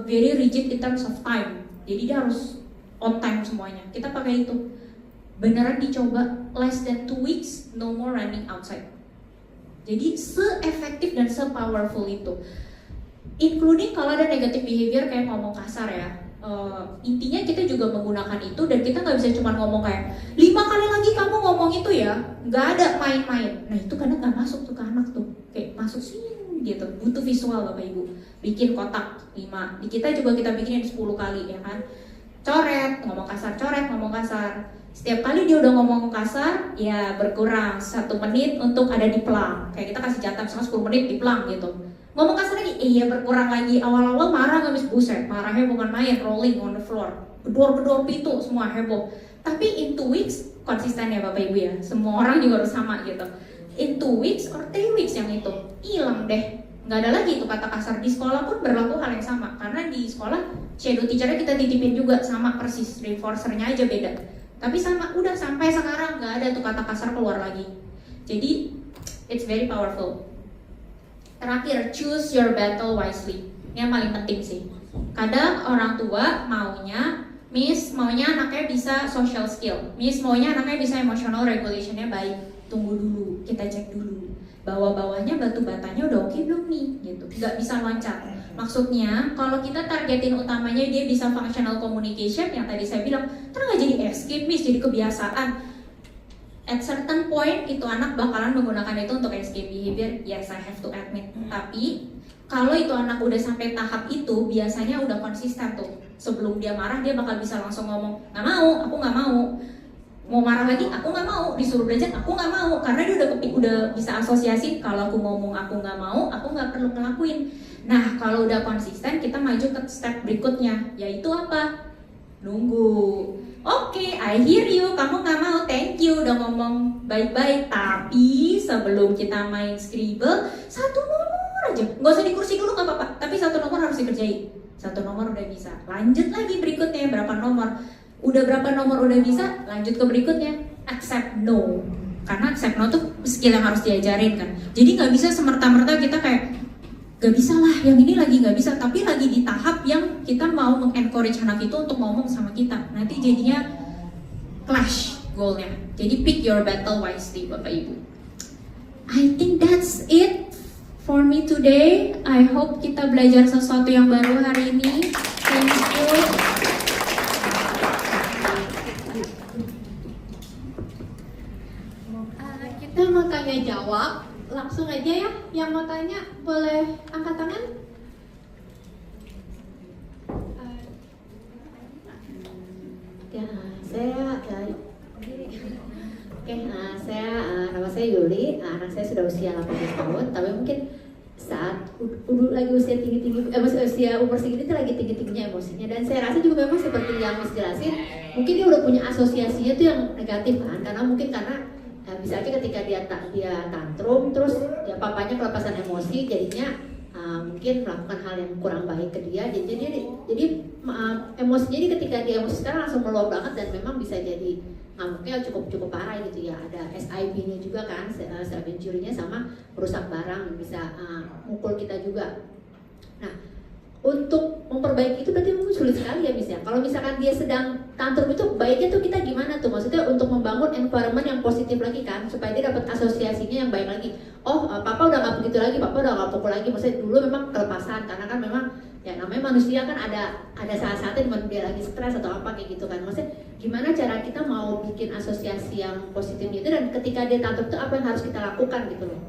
very rigid in terms of time, jadi dia harus on time semuanya. Kita pakai itu. Beneran dicoba, less than 2 weeks, no more running outside. Jadi se-efektif dan se-powerful itu. Including kalau ada negative behavior kayak ngomong kasar ya. Intinya kita juga menggunakan itu, dan kita nggak bisa cuma ngomong kayak 5 kali lagi kamu ngomong itu ya, nggak ada main-main. Nah itu kadang nggak masuk tuh ke anak tuh, kayak masuk sih gitu. Butuh visual Bapak Ibu, bikin kotak 5. Di kita juga kita bikin 10 kali ya kan. coret, ngomong kasar, coret, ngomong kasar. Setiap kali dia udah ngomong kasar, ya berkurang 1 menit untuk ada di pelang. Kayak kita kasih jatah misalnya 10 menit di pelang gitu. Ngomong kasar lagi, iya berkurang lagi. Awal-awal marah nggak bisa, buset, marahnya bukan main, rolling on the floor. Bedor-bedor pintu, semua heboh. Tapi in 2 weeks, konsisten ya Bapak Ibu ya. Semua orang juga harus sama gitu. In 2 weeks or 3 weeks yang itu, hilang deh. Nggak ada lagi itu kata kasar. Di sekolah pun berlaku hal yang sama. Karena di sekolah, shadow teacher-nya kita titipin juga sama persis, reinforcernya aja beda. Tapi sama, udah sampai sekarang nggak ada tuh kata kasar keluar lagi. Jadi, it's very powerful. Terakhir, choose your battle wisely. Ini yang paling penting sih. Kadang orang tua maunya, Miss maunya anaknya bisa social skill, Miss maunya anaknya bisa emotional regulationnya baik. Tunggu dulu, kita cek dulu. Bawah-bawahnya batu batanya udah oke belum nih? Gitu. Nggak bisa loncat. Maksudnya, kalau kita targetin utamanya dia bisa functional communication, yang tadi saya bilang, terus nggak jadi escape, Miss, jadi kebiasaan. At certain point, itu anak bakalan menggunakan itu untuk escape behavior, yes I have to admit. Tapi, kalau itu anak udah sampai tahap itu, biasanya udah konsisten tuh. Sebelum dia marah, dia bakal bisa langsung ngomong, nggak mau, aku nggak mau. Mau marah lagi, aku nggak mau. Disuruh belajar, aku nggak mau. Karena dia udah bisa asosiasi, kalau aku ngomong aku nggak mau, aku nggak perlu ngelakuin. Nah, kalau udah konsisten, kita maju ke step berikutnya, yaitu apa? Nunggu. Oke, I hear you, kamu nggak mau, thank you, udah ngomong baik-baik. Tapi sebelum kita main Scribble, 1 nomor aja, nggak usah di kursi dulu nggak apa-apa, tapi 1 nomor harus dikerjain. 1 nomor udah bisa, lanjut lagi berikutnya, berapa nomor? Udah berapa nomor udah bisa, lanjut ke berikutnya, accept no. Karena accept no tuh skill yang harus diajarin kan. Jadi nggak bisa semerta-merta kita kayak gak bisa lah, yang ini lagi gak bisa, tapi lagi di tahap yang kita mau mengencourage anak itu untuk ngomong sama kita. Nanti jadinya clash goalnya. Jadi pick your battle wisely Bapak Ibu. I think that's it for me today. I hope kita belajar sesuatu yang baru hari ini. Thank you. Kita mau tanya jawab. Langsung aja ya, yang mau tanya boleh angkat tangan. Saya nama saya Yuli, anak saya sudah usia 18 tahun, tapi mungkin saat lagi usia tinggi-tinggi, usia umur segini itu lagi tinggi-tingginya emosinya, dan saya rasa juga memang seperti yang Miss jelasin, mungkin dia udah punya asosiasinya tuh yang negatif kan, karena bisa aja ketika dia tantrum, terus ya papanya kelepasan emosi, jadinya mungkin melakukan hal yang kurang baik ke dia, jadi emosi, jadi ketika dia emosi sekarang langsung meluap banget dan memang bisa jadi ngamuknya cukup parah gitu ya. Ada SIB-nya juga kan, self injury-nya, sama merusak barang, bisa mukul kita juga. Nah, untuk memperbaiki itu berarti memang sulit sekali ya Miss ya. Kalau misalkan dia sedang tantrum itu baiknya tuh kita gimana tuh? Maksudnya untuk membangun environment yang positif lagi kan, supaya dia dapat asosiasinya yang baik lagi. Oh, papa udah nggak begitu lagi, papa udah nggak pukul lagi. Maksudnya dulu memang kelepasan, karena kan memang ya namanya manusia kan ada saat-saatnya dimana dia lagi stres atau apa kayak gitu kan. Maksudnya gimana cara kita mau bikin asosiasi yang positifnya itu, dan ketika dia tantrum itu apa yang harus kita lakukan gitu loh.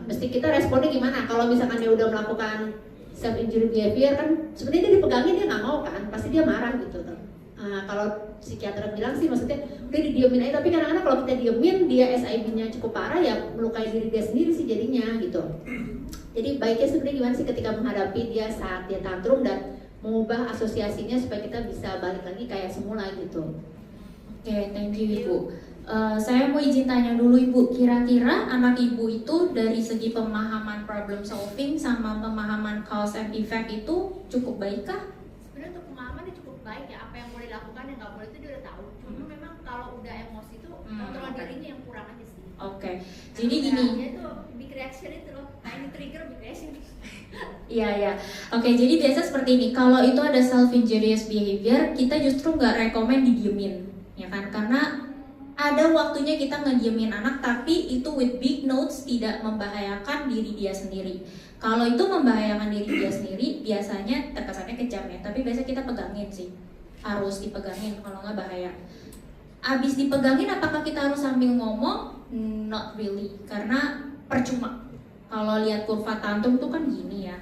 Mesti kita responnya gimana? Kalau misalkan dia udah melakukan self injury behavior kan sebenarnya dia dipegangin, dia nggak mau kan, pasti dia marah gitu tuh. Kalau psikiater bilang sih maksudnya udah didiemin aja, tapi kadang-kadang kalau kita diemin dia SIB-nya cukup parah ya melukai diri dia sendiri sih jadinya gitu. Jadi baiknya sebenarnya gimana sih ketika menghadapi dia saat dia tantrum dan mengubah asosiasinya supaya kita bisa balik lagi kayak semula gitu. Oke, thank you Ibu. Saya mau izin tanya dulu Ibu, kira-kira anak Ibu itu dari segi pemahaman problem solving sama pemahaman cause and effect itu cukup baik kah? Sebenarnya untuk pemahaman dia cukup baik ya, apa yang boleh dilakukan yang nggak boleh itu dia udah tahu. Cuma memang kalau udah emosi itu kontrol dirinya yang kurang aja sih. Oke, jadi gini. Dia tuh big reaction itu loh, tiny trigger big reaction. Iya. Oke, jadi biasa seperti ini. Kalau itu ada self injurious behavior, kita justru nggak rekomen didiemin, ya kan? Karena ada waktunya kita ngediemin anak, tapi itu with big notes tidak membahayakan diri dia sendiri. Kalau itu membahayakan diri dia sendiri, biasanya terkesannya kejam ya. Tapi biasanya kita pegangin sih, harus dipegangin, kalau nggak bahaya. Abis dipegangin, apakah kita harus sambil ngomong? Not really, karena percuma. Kalau lihat kurva tantrum tuh kan gini ya.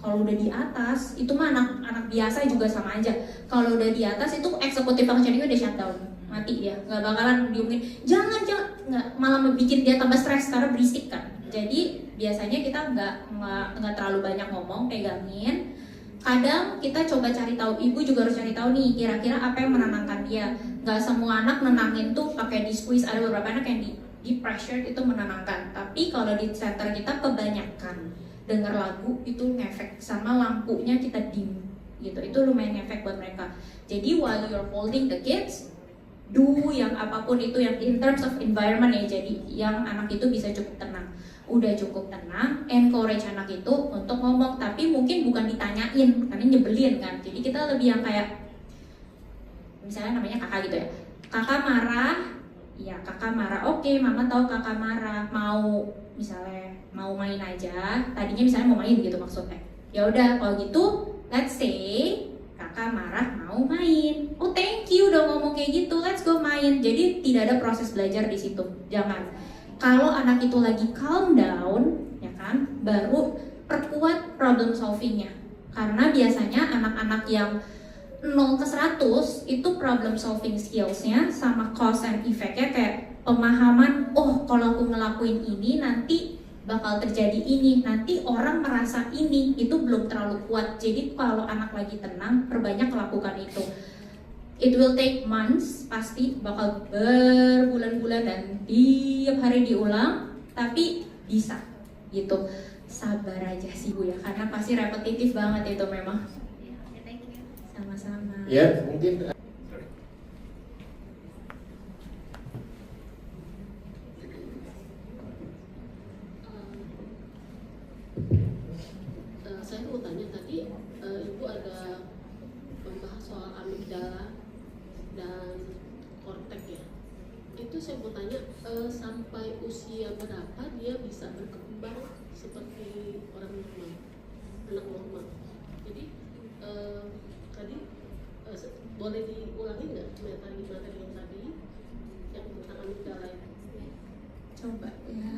Kalau udah di atas, itu mah anak biasa juga sama aja. Kalau udah di atas itu executive functioning udah shutdown, mati dia, nggak bakalan diomongin jangan, nggak, malah bikin dia tambah stres karena berisik kan. Jadi biasanya kita nggak terlalu banyak ngomong, pegangin. Kadang kita coba cari tahu, ibu juga harus cari tahu nih kira-kira apa yang menenangkan dia. Nggak semua anak nenangin tuh pakai di squeeze, ada beberapa anak yang di pressure itu menenangkan. Tapi kalau di center kita kebanyakan denger lagu itu ngefek, sama lampunya kita dim gitu, itu lumayan ngefek buat mereka. Jadi while you're holding the kids, do yang apapun itu yang in terms of environment ya, jadi yang anak itu bisa cukup tenang. Udah cukup tenang, encourage anak itu untuk ngomong, tapi mungkin bukan ditanyain karena nyebelin kan. Jadi kita lebih yang kayak misalnya namanya kakak gitu ya, kakak marah, ya kakak marah, oke mama tahu kakak marah, mau misalnya mau main aja, tadinya misalnya mau main gitu maksudnya, ya udah kalau gitu let's say kakak marah mau main, oh thank you udah ngomong kayak gitu, let's go main. Jadi tidak ada proses belajar di situ, jangan. Kalau anak itu lagi calm down, ya kan, baru perkuat problem solvingnya. Karena biasanya anak-anak yang 0 ke 100 itu problem solving skillsnya sama cause and effect-nya kayak pemahaman, oh kalau aku ngelakuin ini nanti bakal terjadi ini, nanti orang merasa ini, itu belum terlalu kuat. Jadi kalau anak lagi tenang, perbanyak lakukan itu. It will take months, pasti bakal berbulan-bulan dan tiap hari diulang, tapi bisa gitu. Sabar aja sih Bu ya, karena pasti repetitif banget itu memang. Oke, thank you. Sama-sama. Ya, mungkin saya mau tanya tadi, Ibu ada membahas soal amigdala dan kortek ya. Itu saya mau tanya, sampai usia berapa dia bisa berkembang seperti orang normal, anak normal. Jadi tadi boleh diulangi nggak materi yang tadi yang tentang amigdala itu? Coba ya.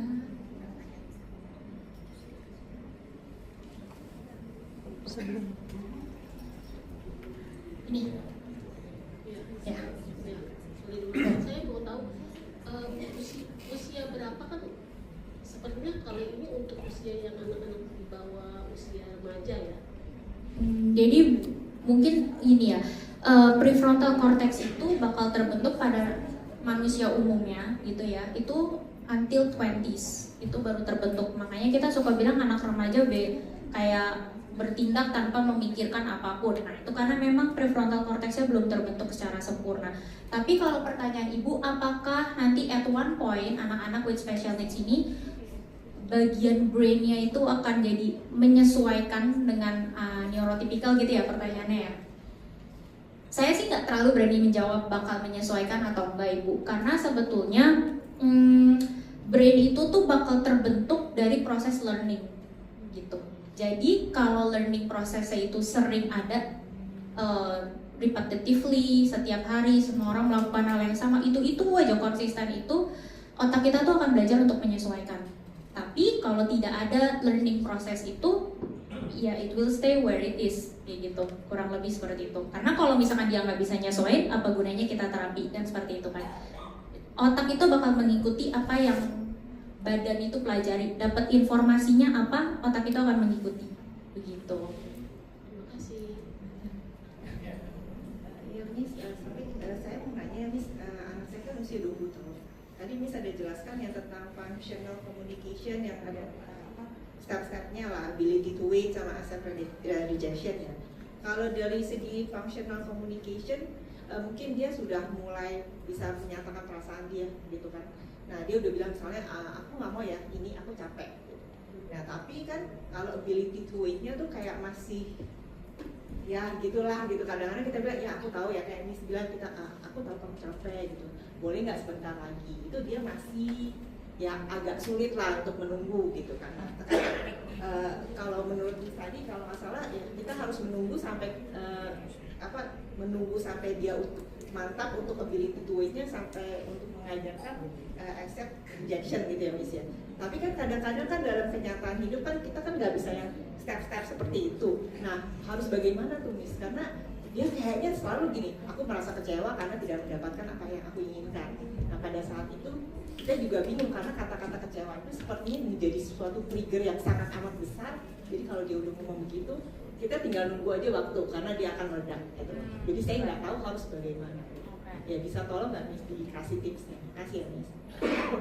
Ini Ya. ya. Ya. Saya mau tahu usia berapa kan? Sepertinya kalau ini untuk usia yang anak-anak di bawah usia remaja ya. Jadi mungkin ini ya, prefrontal cortex itu bakal terbentuk pada manusia umumnya gitu ya, itu until 20s itu baru terbentuk. Makanya kita suka bilang anak remaja kayak bertindak tanpa memikirkan apapun. Nah itu karena memang prefrontal cortexnya belum terbentuk secara sempurna. Tapi kalau pertanyaan ibu, apakah nanti at one point anak-anak with special needs ini bagian brainnya itu akan jadi menyesuaikan dengan neurotipikal gitu ya pertanyaannya ya? Saya sih nggak terlalu berani menjawab bakal menyesuaikan atau enggak ibu, karena sebetulnya brain itu tuh bakal terbentuk dari proses learning gitu. Jadi kalau learning prosesnya itu sering ada repetitively setiap hari, semua orang melakukan hal yang sama, itu aja konsisten, itu otak kita tuh akan belajar untuk menyesuaikan. Tapi kalau tidak ada learning proses itu, ya it will stay where it is, kayak gitu, kurang lebih seperti itu. Karena kalau misalkan dia nggak bisa nyesuaiin, apa gunanya kita terapi, dan seperti itu kan. Otak itu bakal mengikuti apa yang badan itu pelajari, dapat informasinya apa, otak itu akan mengikuti, begitu. Terima kasih. Ya Miss, saya mau nanya Miss, anak saya kan usia 20 tahun. Tadi Miss ada jelaskan yang tentang functional communication yang ada step-stepnya lah, ability to wait sama accept rejection ya. Kalau dari segi functional communication, mungkin dia sudah mulai bisa menyatakan perasaan dia gitu kan. Nah dia udah bilang misalnya aku nggak mau ya ini, aku capek. Nah tapi kan kalau ability to wait-nya tuh kayak masih ya gitulah gitu. Kadang-kadang kita bilang ya aku tahu ya, kayak Miss bilang kita aku tahu kamu capek gitu, boleh nggak sebentar lagi. Itu dia masih ya agak sulit lah untuk menunggu gitu kan. Kalau menurut Miss tadi kalau nggak salah ya kita harus menunggu sampai menunggu sampai dia mantap untuk ability to wait-nya, sampai untuk mengajarkan accept rejection gitu ya Miss ya. Tapi kan kadang-kadang kan dalam kenyataan hidup kan kita kan nggak bisa yang step-step seperti itu. Nah, harus bagaimana tuh Miss? Karena dia kayaknya selalu gini, aku merasa kecewa karena tidak mendapatkan apa yang aku inginkan. Nah, pada saat itu kita juga bingung karena kata-kata kecewa itu sepertinya menjadi suatu trigger yang sangat amat besar. Jadi kalau dia udah ngomong begitu, kita tinggal nunggu aja waktu karena dia akan meledak gitu. Jadi saya nggak tahu harus bagaimana. Ya bisa tolong nggak Miss dikasih tipsnya? Kasih ya Miss.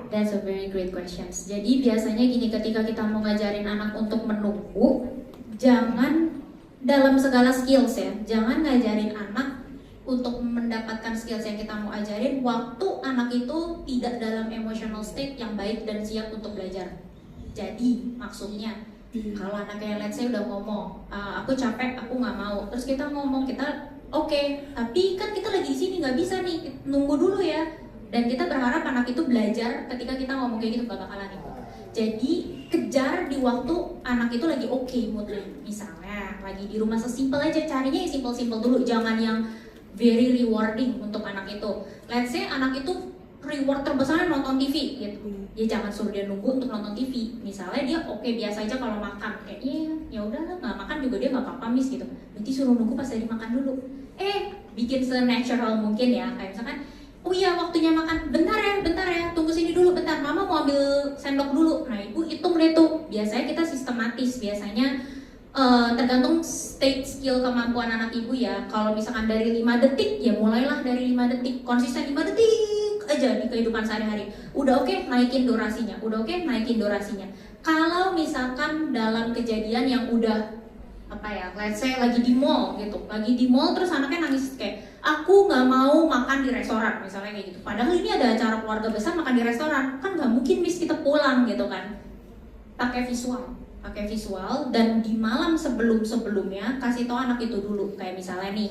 That's a very great question. Jadi biasanya gini, ketika kita mau ngajarin anak untuk menunggu, jangan dalam segala skills ya, jangan ngajarin anak untuk mendapatkan skills yang kita mau ajarin waktu anak itu tidak dalam emotional state yang baik dan siap untuk belajar. Jadi maksudnya kalau anaknya let's say udah ngomong, aku capek, aku nggak mau, terus kita ngomong, kita oke, tapi kan kita lagi di sini nggak bisa nih, nunggu dulu ya. Dan kita berharap anak itu belajar ketika kita ngomong kayak gitu, gak bakalan itu. Jadi kejar di waktu anak itu lagi oke moodnya. Misalnya lagi di rumah sesimpel aja, carinya yang simple-simple dulu, jangan yang very rewarding untuk anak itu. Let's say anak itu reward terbesarnya nonton TV gitu. Ya jangan suruh dia nunggu untuk nonton TV. Misalnya dia oke biasa aja kalau makan, kayaknya ya udah nggak makan juga dia nggak apa-apa Miss gitu. Nanti suruh nunggu pas lagi makan dulu. Bikin se-natural mungkin ya, kayak misalkan oh iya waktunya makan, bentar ya, tunggu sini dulu bentar, mama mau ambil sendok dulu. Nah ibu hitung deh tuh, biasanya kita sistematis, biasanya tergantung state skill kemampuan anak ibu ya. Kalau misalkan dari 5 detik, ya mulailah dari 5 detik, konsisten 5 detik aja di kehidupan sehari-hari. Udah oke, naikin durasinya, Kalau misalkan dalam kejadian yang udah let's say lagi di mall terus anaknya nangis kayak aku nggak mau makan di restoran misalnya kayak gitu, padahal ini ada acara keluarga besar makan di restoran, kan nggak mungkin Miss kita pulang gitu kan. Pakai visual dan di malam sebelumnya kasih tahu anak itu dulu, kayak misalnya nih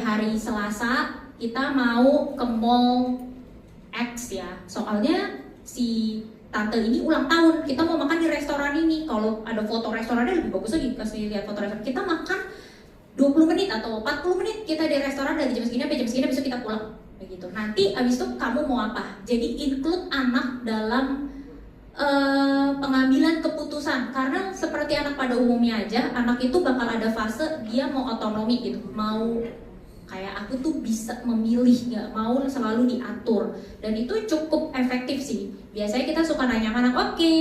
hari Selasa kita mau ke mall X ya, soalnya si tante ini ulang tahun, kita mau makan di restoran ini. Kalau ada foto restorannya lebih bagus lagi, kasih lihat foto restoran. Kita makan 20 menit atau 40 menit kita di restoran dari jam segini sampai jam segini, besok kita pulang. Begitu. Nanti abis itu kamu mau apa? Jadi include anak dalam pengambilan keputusan. Karena seperti anak pada umumnya aja, anak itu bakal ada fase dia mau otonomi gitu, mau kayak aku tuh bisa memilih, gak mau selalu diatur. Dan itu cukup efektif sih. Biasanya kita suka nanya anak, oke,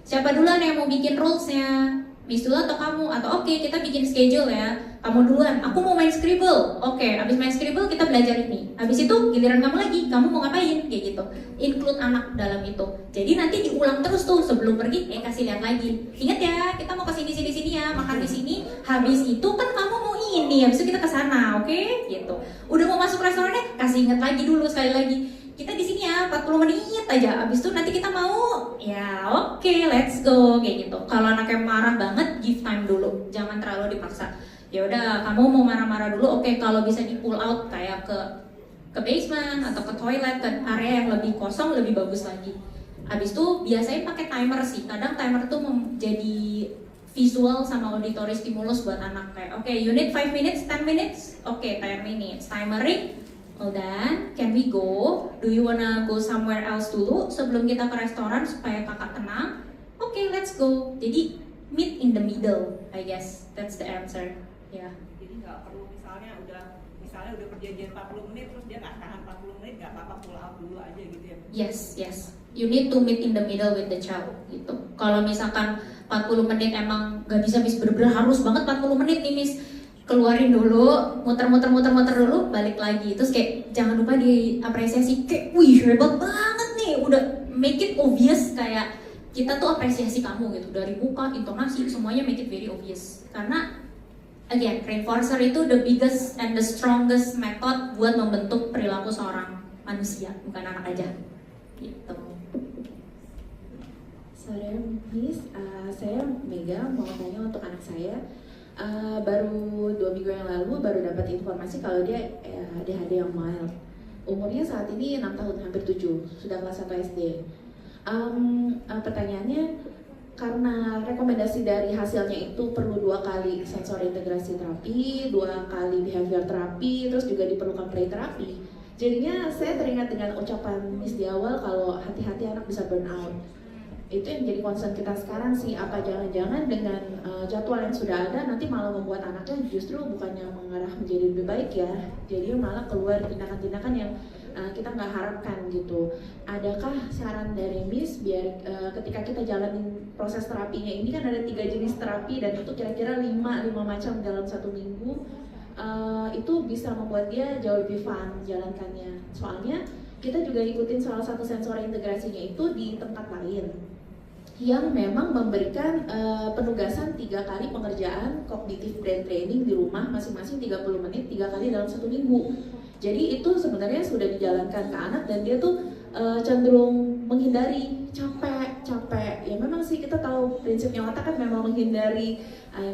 siapa duluan yang mau bikin rules-nya? Miss dulu atau kamu? Atau oke, kita bikin schedule ya, kamu duluan, aku mau main Scribble. Oke, abis main Scribble kita belajar ini. Abis itu giliran kamu lagi, kamu mau ngapain? Kayak gitu. Include anak dalam itu. Jadi nanti diulang terus tuh, sebelum pergi, kasih lihat lagi. Ingat ya, kita mau ke sini ya, makan di sini. Habis itu kan kamu mau ini, habis itu kita ke sana, oke? Gitu. Udah mau masuk restorannya, kasih ingat lagi dulu sekali lagi. Kita di sini ya 40 menit aja. Abis itu nanti kita mau ya oke, let's go kayak gitu. Kalau anaknya marah banget, give time dulu. Jangan terlalu dipaksa. Ya udah, kamu mau marah-marah dulu, oke, kalau bisa di pull out kayak ke basement atau ke toilet, ke area yang lebih kosong lebih bagus lagi. Abis itu biasanya pakai timer sih. Kadang timer tuh menjadi visual sama auditory stimulus buat anak kayak oke, you need 5 minutes, 10 minutes, oke, 10 minutes, timering. Well then, can we go? Do you wanna go somewhere else dulu sebelum kita ke restoran supaya kakak tenang? Oke, let's go. Jadi meet in the middle, I guess. That's the answer. Ya. Yeah. Jadi nggak perlu misalnya udah perjanjian 40 menit terus dia nggak tahan 40 menit, nggak apa-apa pull out dulu aja gitu ya. Yes. You need to meet in the middle with the child gitu. Kalau misalkan 40 menit emang nggak bisa Miss, bener-bener harus banget 40 menit nih Miss, keluarin dulu, muter dulu, balik lagi. Terus kayak jangan lupa diapresiasi, kayak wih hebat banget nih, udah make it obvious, kayak kita tuh apresiasi kamu gitu, dari muka, intonasi, semuanya make it very obvious. Karena again, reinforcer itu the biggest and the strongest method buat membentuk perilaku seorang manusia, bukan anak aja gitu. Sore Miss, saya Mega mau tanya untuk anak saya. Baru 2 minggu yang lalu baru dapat informasi kalau dia ADHD yang mild. Umurnya saat ini 6 tahun, hampir 7, sudah kelas 1 SD. Pertanyaannya, karena rekomendasi dari hasilnya itu perlu 2 kali sensori integrasi terapi, 2 kali behavior terapi, terus juga diperlukan play terapi. Jadinya saya teringat dengan ucapan Miss di awal kalau hati-hati anak bisa burn out. Itu yang jadi concern kita sekarang sih, apa jangan-jangan dengan jadwal yang sudah ada nanti malah membuat anaknya justru bukannya mengarah menjadi lebih baik ya, jadi malah keluar tindakan-tindakan yang kita nggak harapkan gitu. Adakah saran dari Miss biar ketika kita jalanin proses terapinya ini, kan ada 3 jenis terapi dan itu kira-kira 5 macam dalam 1 minggu, itu bisa membuat dia jauh lebih fun menjalankannya. Soalnya kita juga ikutin salah satu sensor integrasinya itu di tempat lain yang memang memberikan penugasan 3 kali pengerjaan cognitive brain training di rumah masing-masing 30 menit 3 kali dalam 1 minggu. Jadi itu sebenarnya sudah dijalankan ke anak dan dia tuh cenderung menghindari capek. Ya memang sih kita tahu prinsipnya otak kan memang menghindari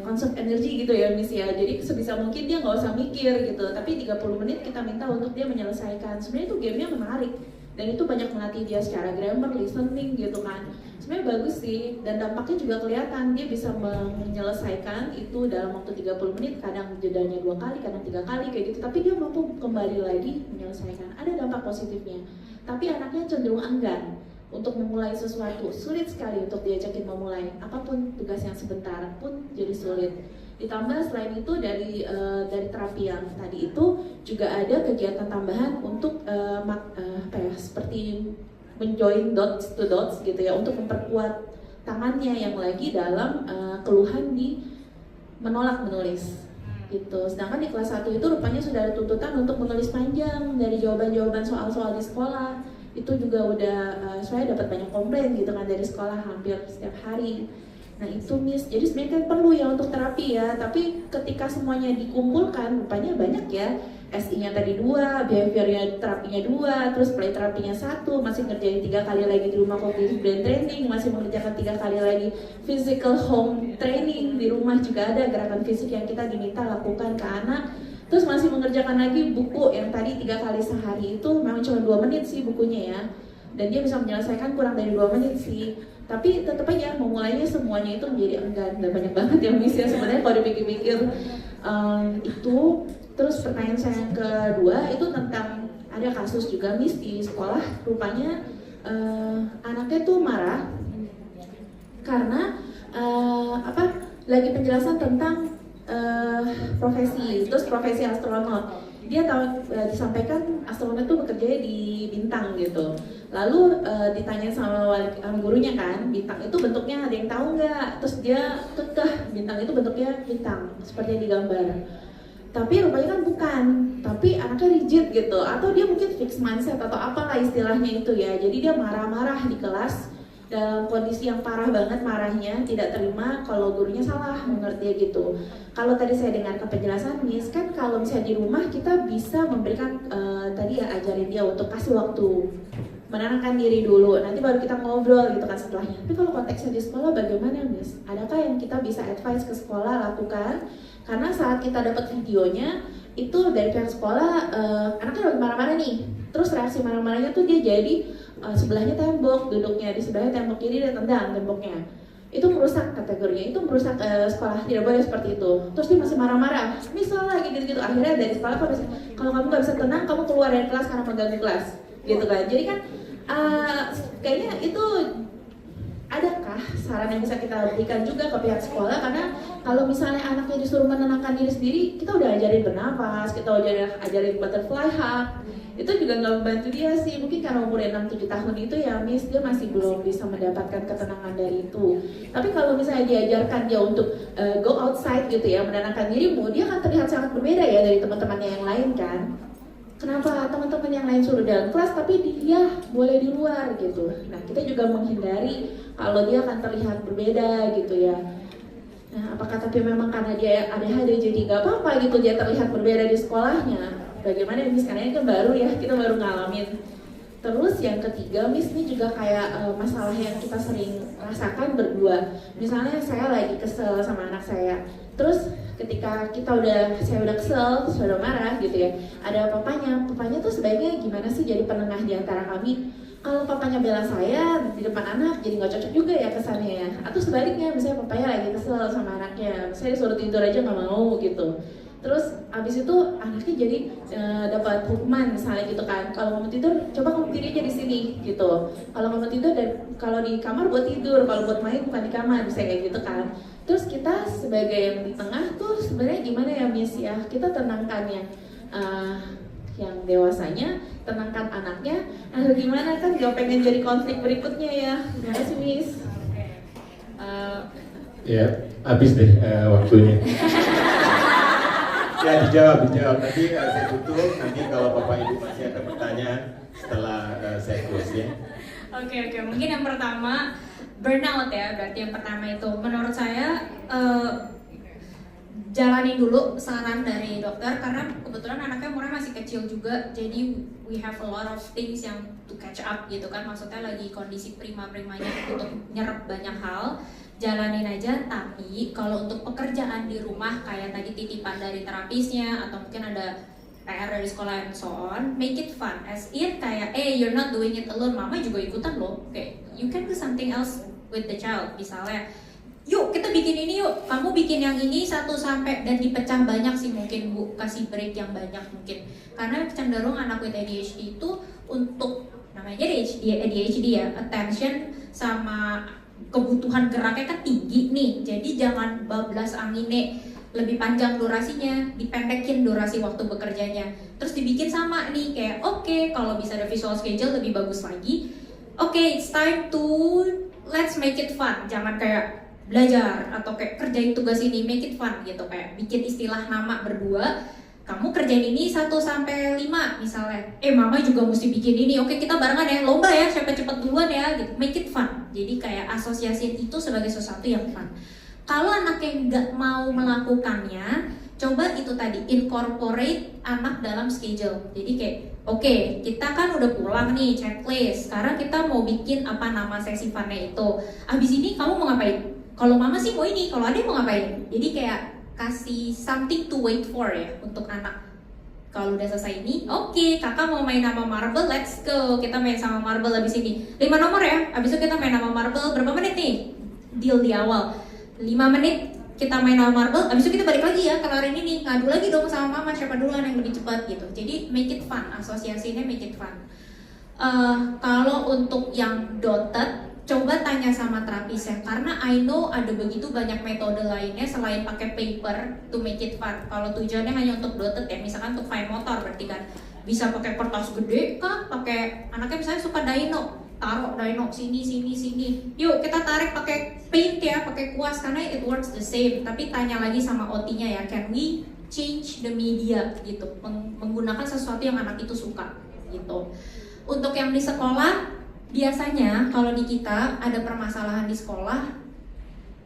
konsep energi gitu ya Miss ya. Jadi sebisa mungkin dia nggak usah mikir gitu. Tapi 30 menit kita minta untuk dia menyelesaikan. Sebenarnya itu gamenya menarik dan itu banyak melatih dia secara grammar, listening gitu kan. Sebenarnya bagus sih dan dampaknya juga kelihatan, dia bisa menyelesaikan itu dalam waktu 30 menit, kadang jedanya 2 kali, kadang 3 kali kayak gitu, tapi dia mampu kembali lagi menyelesaikan. Ada dampak positifnya, tapi anaknya cenderung enggan untuk memulai sesuatu, sulit sekali untuk diajakin memulai apapun tugas yang sebentar pun jadi sulit. Ditambah selain itu dari terapi yang tadi itu juga ada kegiatan tambahan untuk seperti menjoin dots to dots gitu ya, untuk memperkuat tangannya yang lagi dalam keluhan di menolak menulis gitu. Sedangkan di kelas 1 itu rupanya sudah ada tuntutan untuk menulis panjang dari jawaban-jawaban soal-soal di sekolah. Itu juga udah saya dapat banyak komplain gitu kan dari sekolah hampir setiap hari. Nah itu Miss, jadi sebenarnya kan perlu ya untuk terapi ya, tapi ketika semuanya dikumpulkan rupanya banyak ya. SI-nya tadi 2, behaviornya terapinya 2, terus play terapinya 1, masih ngerjain 3 kali lagi di rumah cognitive brain training, masih mengerjakan 3 kali lagi physical home training, di rumah juga ada gerakan fisik yang kita diminta lakukan ke anak, terus masih mengerjakan lagi buku yang tadi 3 kali sehari. Itu memang cuma 2 menit sih bukunya ya, dan dia bisa menyelesaikan kurang dari 2 menit sih. Tapi tetap aja memulainya semuanya itu menjadi enggan, dan banyak banget yang Miss ya sebenarnya kalau dipikir-pikir itu. Terus pertanyaan saya yang kedua itu tentang ada kasus juga Miss di sekolah, rupanya anaknya tuh marah karena lagi penjelasan tentang profesi, terus profesi astronot. Dia tahu disampaikan astronot itu bekerja di bintang gitu. Lalu ditanya sama gurunya kan, bintang itu bentuknya ada yang tahu nggak? Terus dia kekeh bintang itu bentuknya bintang seperti yang digambar. Tapi rupanya kan bukan, tapi anaknya rigid gitu, atau dia mungkin fixed mindset atau apalah istilahnya itu ya. Jadi dia marah-marah di kelas dalam kondisi yang parah banget marahnya, tidak terima kalau gurunya salah mengerti gitu. Kalau tadi saya dengar ke penjelasan Miss, kan kalau misalnya di rumah kita bisa memberikan tadi ya ajarin dia untuk kasih waktu, menenangkan diri dulu, nanti baru kita ngobrol gitu kan setelahnya. Tapi kalau konteksnya di sekolah bagaimana Miss? Adakah yang kita bisa advice ke sekolah lakukan? Karena saat kita dapat videonya itu dari pihak sekolah, anaknya lagi marah-marah nih, terus reaksi marah-marahnya tuh dia jadi sebelahnya tembok, duduknya di sebelahnya tembok, jadi dia tendang temboknya. Itu merusak kategorinya, itu merusak sekolah, tidak boleh seperti itu. Terus dia masih marah-marah, misalnya gitu-gitu. Akhirnya dari sekolah kalau kamu nggak bisa tenang, kamu keluar dari kelas karena mengganggu kelas, gitu kan. Jadi kan kayaknya itu adakah saran yang bisa kita berikan juga ke pihak sekolah, karena kalau misalnya anaknya disuruh menenangkan diri sendiri, kita udah ajarin bernafas, kita udah ajarin butterfly hug, itu juga nggak membantu dia sih. Mungkin karena umurnya 6-7 tahun itu ya Miss, dia masih belum bisa mendapatkan ketenangan dari itu. Tapi kalau misalnya diajarkan dia untuk go outside gitu ya, menenangkan dirimu, dia akan terlihat sangat berbeda ya dari teman-temannya yang lain kan. Kenapa teman-teman yang lain suruh dalam kelas tapi dia boleh di luar gitu. Nah kita juga menghindari kalau dia akan terlihat berbeda gitu ya. Nah apakah tapi memang karena dia ADHD jadi gak apa-apa gitu dia terlihat berbeda di sekolahnya? Bagaimana Miss? Karena ini kan baru ya, kita baru ngalamin. Terus yang ketiga Miss, ini juga kayak masalah yang kita sering rasakan berdua. Misalnya saya lagi kesel sama anak saya, terus ketika saya udah kesel, sudah marah gitu ya, ada papanya tuh sebaiknya gimana sih jadi penengah di antara kami? Kalau papanya bela saya di depan anak, jadi nggak cocok juga ya kesannya ya. Atau sebaliknya, misalnya papanya lagi kesel sama anaknya, saya disuruh tidur aja nggak mau gitu. Terus abis itu anaknya jadi dapat hukuman misalnya gitu kan. Kalau kamu tidur, coba kamu tidur aja di sini gitu. Kalau kamu tidur dan kalau di kamar buat tidur, kalau buat main bukan di kamar, bisa kayak gitu kan. Terus kita sebagai yang di tengah tuh sebenarnya gimana ya Miss ya? Kita tenangkan yang dewasanya, tenangkan anaknya. Gimana kan gak pengen jadi konflik berikutnya ya. Terima kasih Miss. Ya, habis deh waktunya. Ya dijawab. Nanti saya tutup. Nanti kalau Bapak Ibu masih ada pertanyaan setelah saya close ya. Oke, mungkin yang pertama burnout ya. Berarti yang pertama itu menurut saya jalanin dulu saran dari dokter, karena kebetulan anaknya umurnya masih kecil juga, jadi we have a lot of things yang to catch up gitu kan. Maksudnya lagi kondisi prima-primanya untuk nyerap banyak hal. Jalanin aja, tapi kalau untuk pekerjaan di rumah kayak tadi titipan dari terapisnya atau mungkin ada PR dari sekolah and so on, make it fun, as in kayak you're not doing it alone, mama juga ikutan loh, kayak you can do something else with the child. Misalnya yuk kita bikin ini yuk, kamu bikin yang ini 1 sampai, dan dipecah banyak sih mungkin Bu, kasih break yang banyak mungkin, karena cenderung anak with ADHD itu untuk namanya ADHD ya, attention sama kebutuhan geraknya kan tinggi nih, jadi jangan bablas angine, lebih panjang durasinya, dipendekin durasi waktu bekerjanya, terus dibikin sama nih kayak oke, kalau bisa ada visual schedule lebih bagus lagi. Oke, it's time to let's make it fun, jangan kayak belajar atau kayak kerjain tugas ini, make it fun gitu, kayak bikin istilah nama berdua. Kamu kerjain ini 1 sampai 5 misalnya. Mama juga mesti bikin ini. Oke, kita barengan ya, lomba ya, siapa cepet duluan ya gitu. Make it fun. Jadi kayak asosiasiin itu sebagai sesuatu yang fun. Kalau anaknya nggak mau melakukannya, coba itu tadi incorporate anak dalam schedule. Jadi kayak oke, kita kan udah pulang nih, checklist. Sekarang kita mau bikin apa nama sesi funnya itu. Abis ini kamu mau ngapain? Kalau mama sih mau ini, kalau adik mau ngapain? Jadi kayak kasih something to wait for ya untuk anak. Kalau udah selesai ini, oke, kakak mau main sama marble, let's go. Kita main sama marble abis ini 5 nomor ya, abis itu kita main sama marble. Berapa menit nih? Deal di awal 5 menit kita main sama marble, abis itu kita balik lagi ya, kelarin ini, ngadu lagi dong sama mama siapa duluan yang lebih cepat gitu. Jadi make it fun, asosiasinya make it fun. Kalau untuk yang dotted, coba tanya sama terapisnya, karena I know ada begitu banyak metode lainnya selain pakai paper to make it fun. Kalau tujuannya hanya untuk dotted ya, misalkan untuk fine motor, berarti kan bisa pakai kertas gede kah, pakai anaknya misalnya suka dino, taruh dino sini. Yuk kita tarik pakai paint ya, pakai kuas, karena it works the same. Tapi tanya lagi sama OT-nya ya, can we change the media gitu, menggunakan sesuatu yang anak itu suka gitu. Untuk yang di sekolah, biasanya kalau di kita ada permasalahan di sekolah,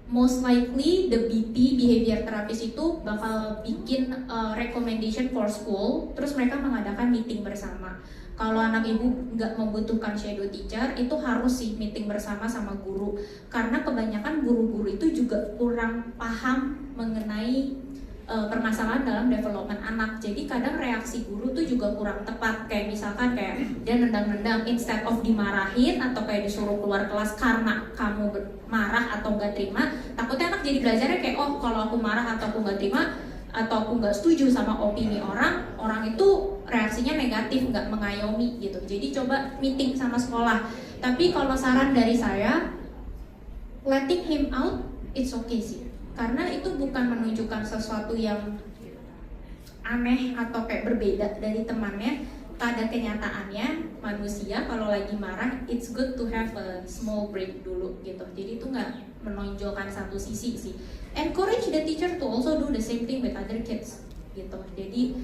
most likely the BP, behavior therapist itu bakal bikin recommendation for school, terus mereka mengadakan meeting bersama. Kalau anak ibu nggak membutuhkan shadow teacher, itu harus sih meeting bersama sama guru, karena kebanyakan guru-guru itu juga kurang paham mengenai permasalahan dalam development anak. Jadi kadang reaksi guru tuh juga kurang tepat, kayak misalkan kayak dia nendang-nendang instead of dimarahin atau kayak disuruh keluar kelas karena kamu marah atau nggak terima, takutnya anak jadi belajarnya kayak oh kalau aku marah atau aku nggak terima atau aku nggak setuju sama opini orang itu reaksinya negatif, nggak mengayomi gitu. Jadi coba meeting sama sekolah. Tapi kalau saran dari saya, letting him out it's okay sih, karena itu bukan menunjukkan sesuatu yang aneh atau kayak berbeda dari temannya. Pada kenyataannya manusia kalau lagi marah, it's good to have a small break dulu gitu. Jadi itu nggak menonjolkan satu sisi sih. Encourage the teacher to also do the same thing with other kids gitu. Jadi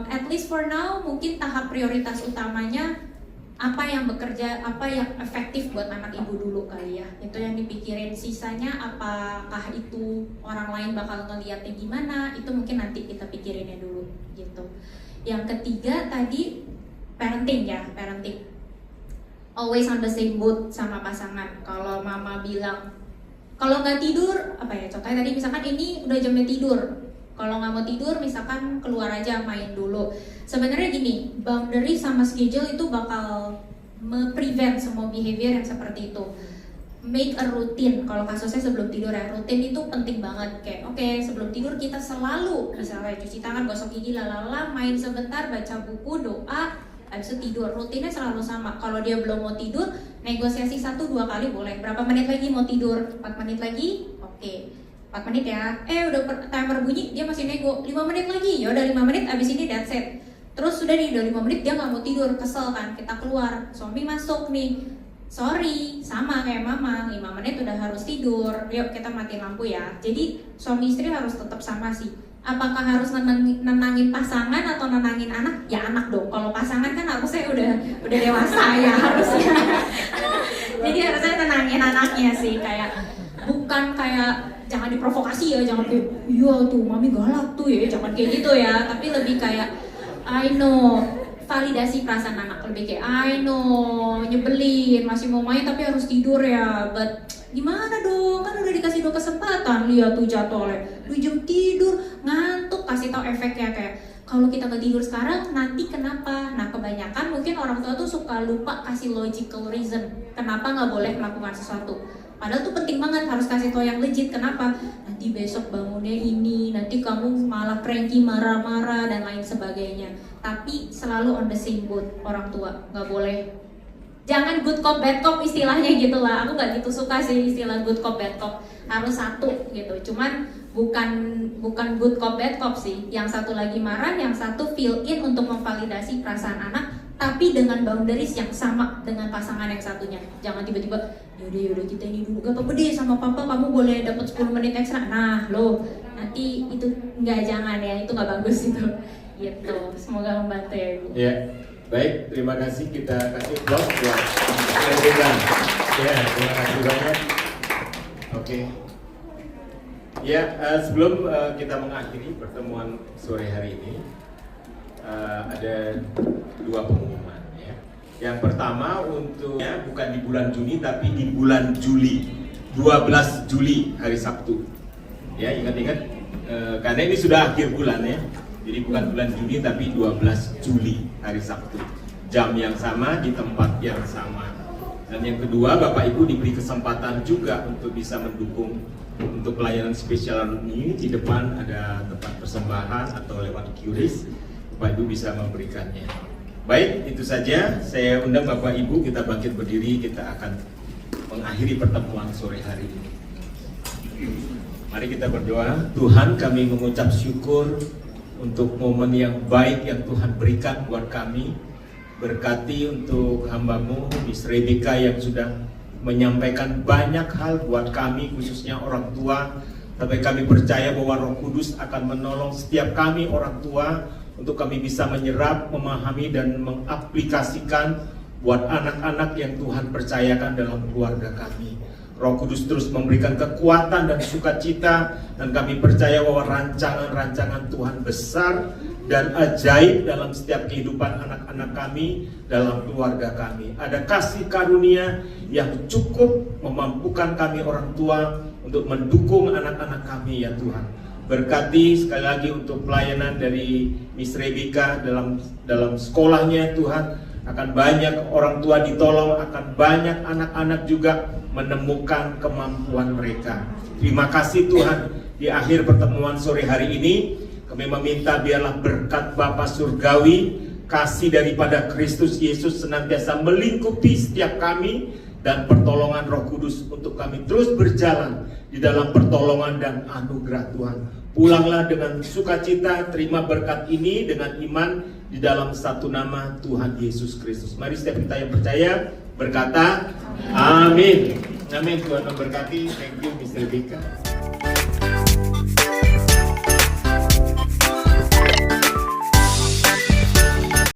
at least for now mungkin tahap prioritas utamanya apa yang bekerja, apa yang efektif buat anak ibu dulu kali ya, itu yang dipikirin. Sisanya apakah itu orang lain bakal ngeliatnya gimana, itu mungkin nanti kita pikirinnya dulu gitu. Yang ketiga tadi parenting ya, parenting always on the same boat sama pasangan. Kalau mama bilang kalau nggak tidur apa ya, contohnya tadi misalkan ini udah jamnya tidur, kalau nggak mau tidur misalkan keluar aja main dulu. Sebenarnya gini, boundary sama schedule itu bakal prevent semua behavior yang seperti itu. make a routine. Kalau kasusnya sebelum tidur ya, rutin itu penting banget. Kayak oke, sebelum tidur kita selalu misalnya cuci tangan, gosok gigi, lalala, main sebentar, baca buku, doa, habis itu tidur. Rutinnya selalu sama. Kalau dia belum mau tidur, negosiasi 1-2 kali boleh. Berapa menit lagi mau tidur? 4 menit lagi? Oke. 4 menit ya. Udah timer bunyi, dia masih nego. 5 menit lagi. Ya udah 5 menit, abis ini that's it. Terus sudah nih, udah 5 menit dia nggak mau tidur, kesel kan. Kita keluar, suami masuk nih. Sorry, sama kayak mama, 5 menit udah harus tidur, yuk kita matiin lampu ya. Jadi suami istri harus tetap sama sih. Apakah harus nenangin pasangan atau nenangin anak? Ya anak dong. Kalau pasangan kan harusnya udah dewasa ya harusnya. Jadi harusnya nenangin anaknya sih, kayak bukan kayak jangan diprovokasi ya, jangan kayak iya tuh mami galak tuh ya, jangan kayak gitu ya. Tapi lebih kayak I know, validasi perasaan anak, lebih kayak I know, nyebelin, masih mau main tapi harus tidur ya, but gimana dong, kan udah dikasih 2 kesempatan, lihat tuh jatuh oleh 2 jam tidur, ngantuk, kasih tau efeknya kayak kalau kita nggak tidur sekarang nanti kenapa. Nah kebanyakan mungkin orang tua tuh suka lupa kasih logical reason kenapa nggak boleh melakukan sesuatu. Padahal tuh penting banget, harus kasih tau yang legit. Kenapa? Nanti besok bangunnya ini, nanti kamu malah cranky, marah-marah dan lain sebagainya. Tapi selalu on the same boat orang tua, nggak boleh. Jangan good cop bad cop istilahnya gitu lah. Aku nggak gitu suka sih istilah good cop bad cop. Harus satu gitu. Cuman bukan good cop bad cop sih. Yang satu lagi marah, yang satu fill in untuk memvalidasi perasaan anak, tapi dengan boundaries yang sama dengan pasangan yang satunya. Jangan tiba-tiba yaudah kita ini dulu, gak apa-apa deh sama papa, kamu boleh dapat 10 menit ekstra. Nah lo nanti itu jangan ya, itu nggak bagus itu gitu. Semoga membantu ya Ibu. Ya, baik, terima kasih, kita kasih blog buat Rebekan. Ya, terima kasih banyak. Oke. Ya, sebelum kita mengakhiri pertemuan sore hari ini, ada 2 pengumuman ya. Yang pertama untuknya bukan di bulan Juni tapi di bulan Juli, 12 Juli hari Sabtu. Ya, ingat-ingat karena ini sudah akhir bulan ya. Jadi bukan bulan Juni tapi 12 Juli hari Sabtu. Jam yang sama di tempat yang sama. Dan yang kedua, Bapak Ibu diberi kesempatan juga untuk bisa mendukung untuk pelayanan spesial ini. Di depan ada tempat persembahan atau lewat QRIS, Bapak Ibu bisa memberikannya. Baik, itu saja. Saya undang Bapak Ibu, kita bangkit berdiri, kita akan mengakhiri pertemuan sore hari ini. Mari kita berdoa. Tuhan, kami mengucap syukur untuk momen yang baik yang Tuhan berikan buat kami. Berkati untuk hamba-Mu, Miss Rebecca yang sudah menyampaikan banyak hal buat kami, khususnya orang tua. Tapi kami percaya bahwa Roh Kudus akan menolong setiap kami orang tua untuk kami bisa menyerap, memahami dan mengaplikasikan buat anak-anak yang Tuhan percayakan dalam keluarga kami. Roh Kudus terus memberikan kekuatan dan sukacita, dan kami percaya bahwa rancangan-rancangan Tuhan besar dan ajaib dalam setiap kehidupan anak-anak kami, dalam keluarga kami. Ada kasih karunia yang cukup memampukan kami orang tua untuk mendukung anak-anak kami ya Tuhan. Berkati sekali lagi untuk pelayanan dari Miss Rebecca dalam sekolahnya Tuhan. Akan banyak orang tua ditolong, akan banyak anak-anak juga menemukan kemampuan mereka. Terima kasih Tuhan, di akhir pertemuan sore hari ini kami meminta biarlah berkat Bapa Surgawi, kasih daripada Kristus Yesus senantiasa melingkupi setiap kami, dan pertolongan Roh Kudus untuk kami terus berjalan di dalam pertolongan dan anugerah Tuhan. Pulanglah dengan sukacita, terima berkat ini dengan iman di dalam satu nama Tuhan Yesus Kristus. Mari setiap kita yang percaya berkata amin. Amin. Tuhan memberkati. Thank you Mr. Rebecca.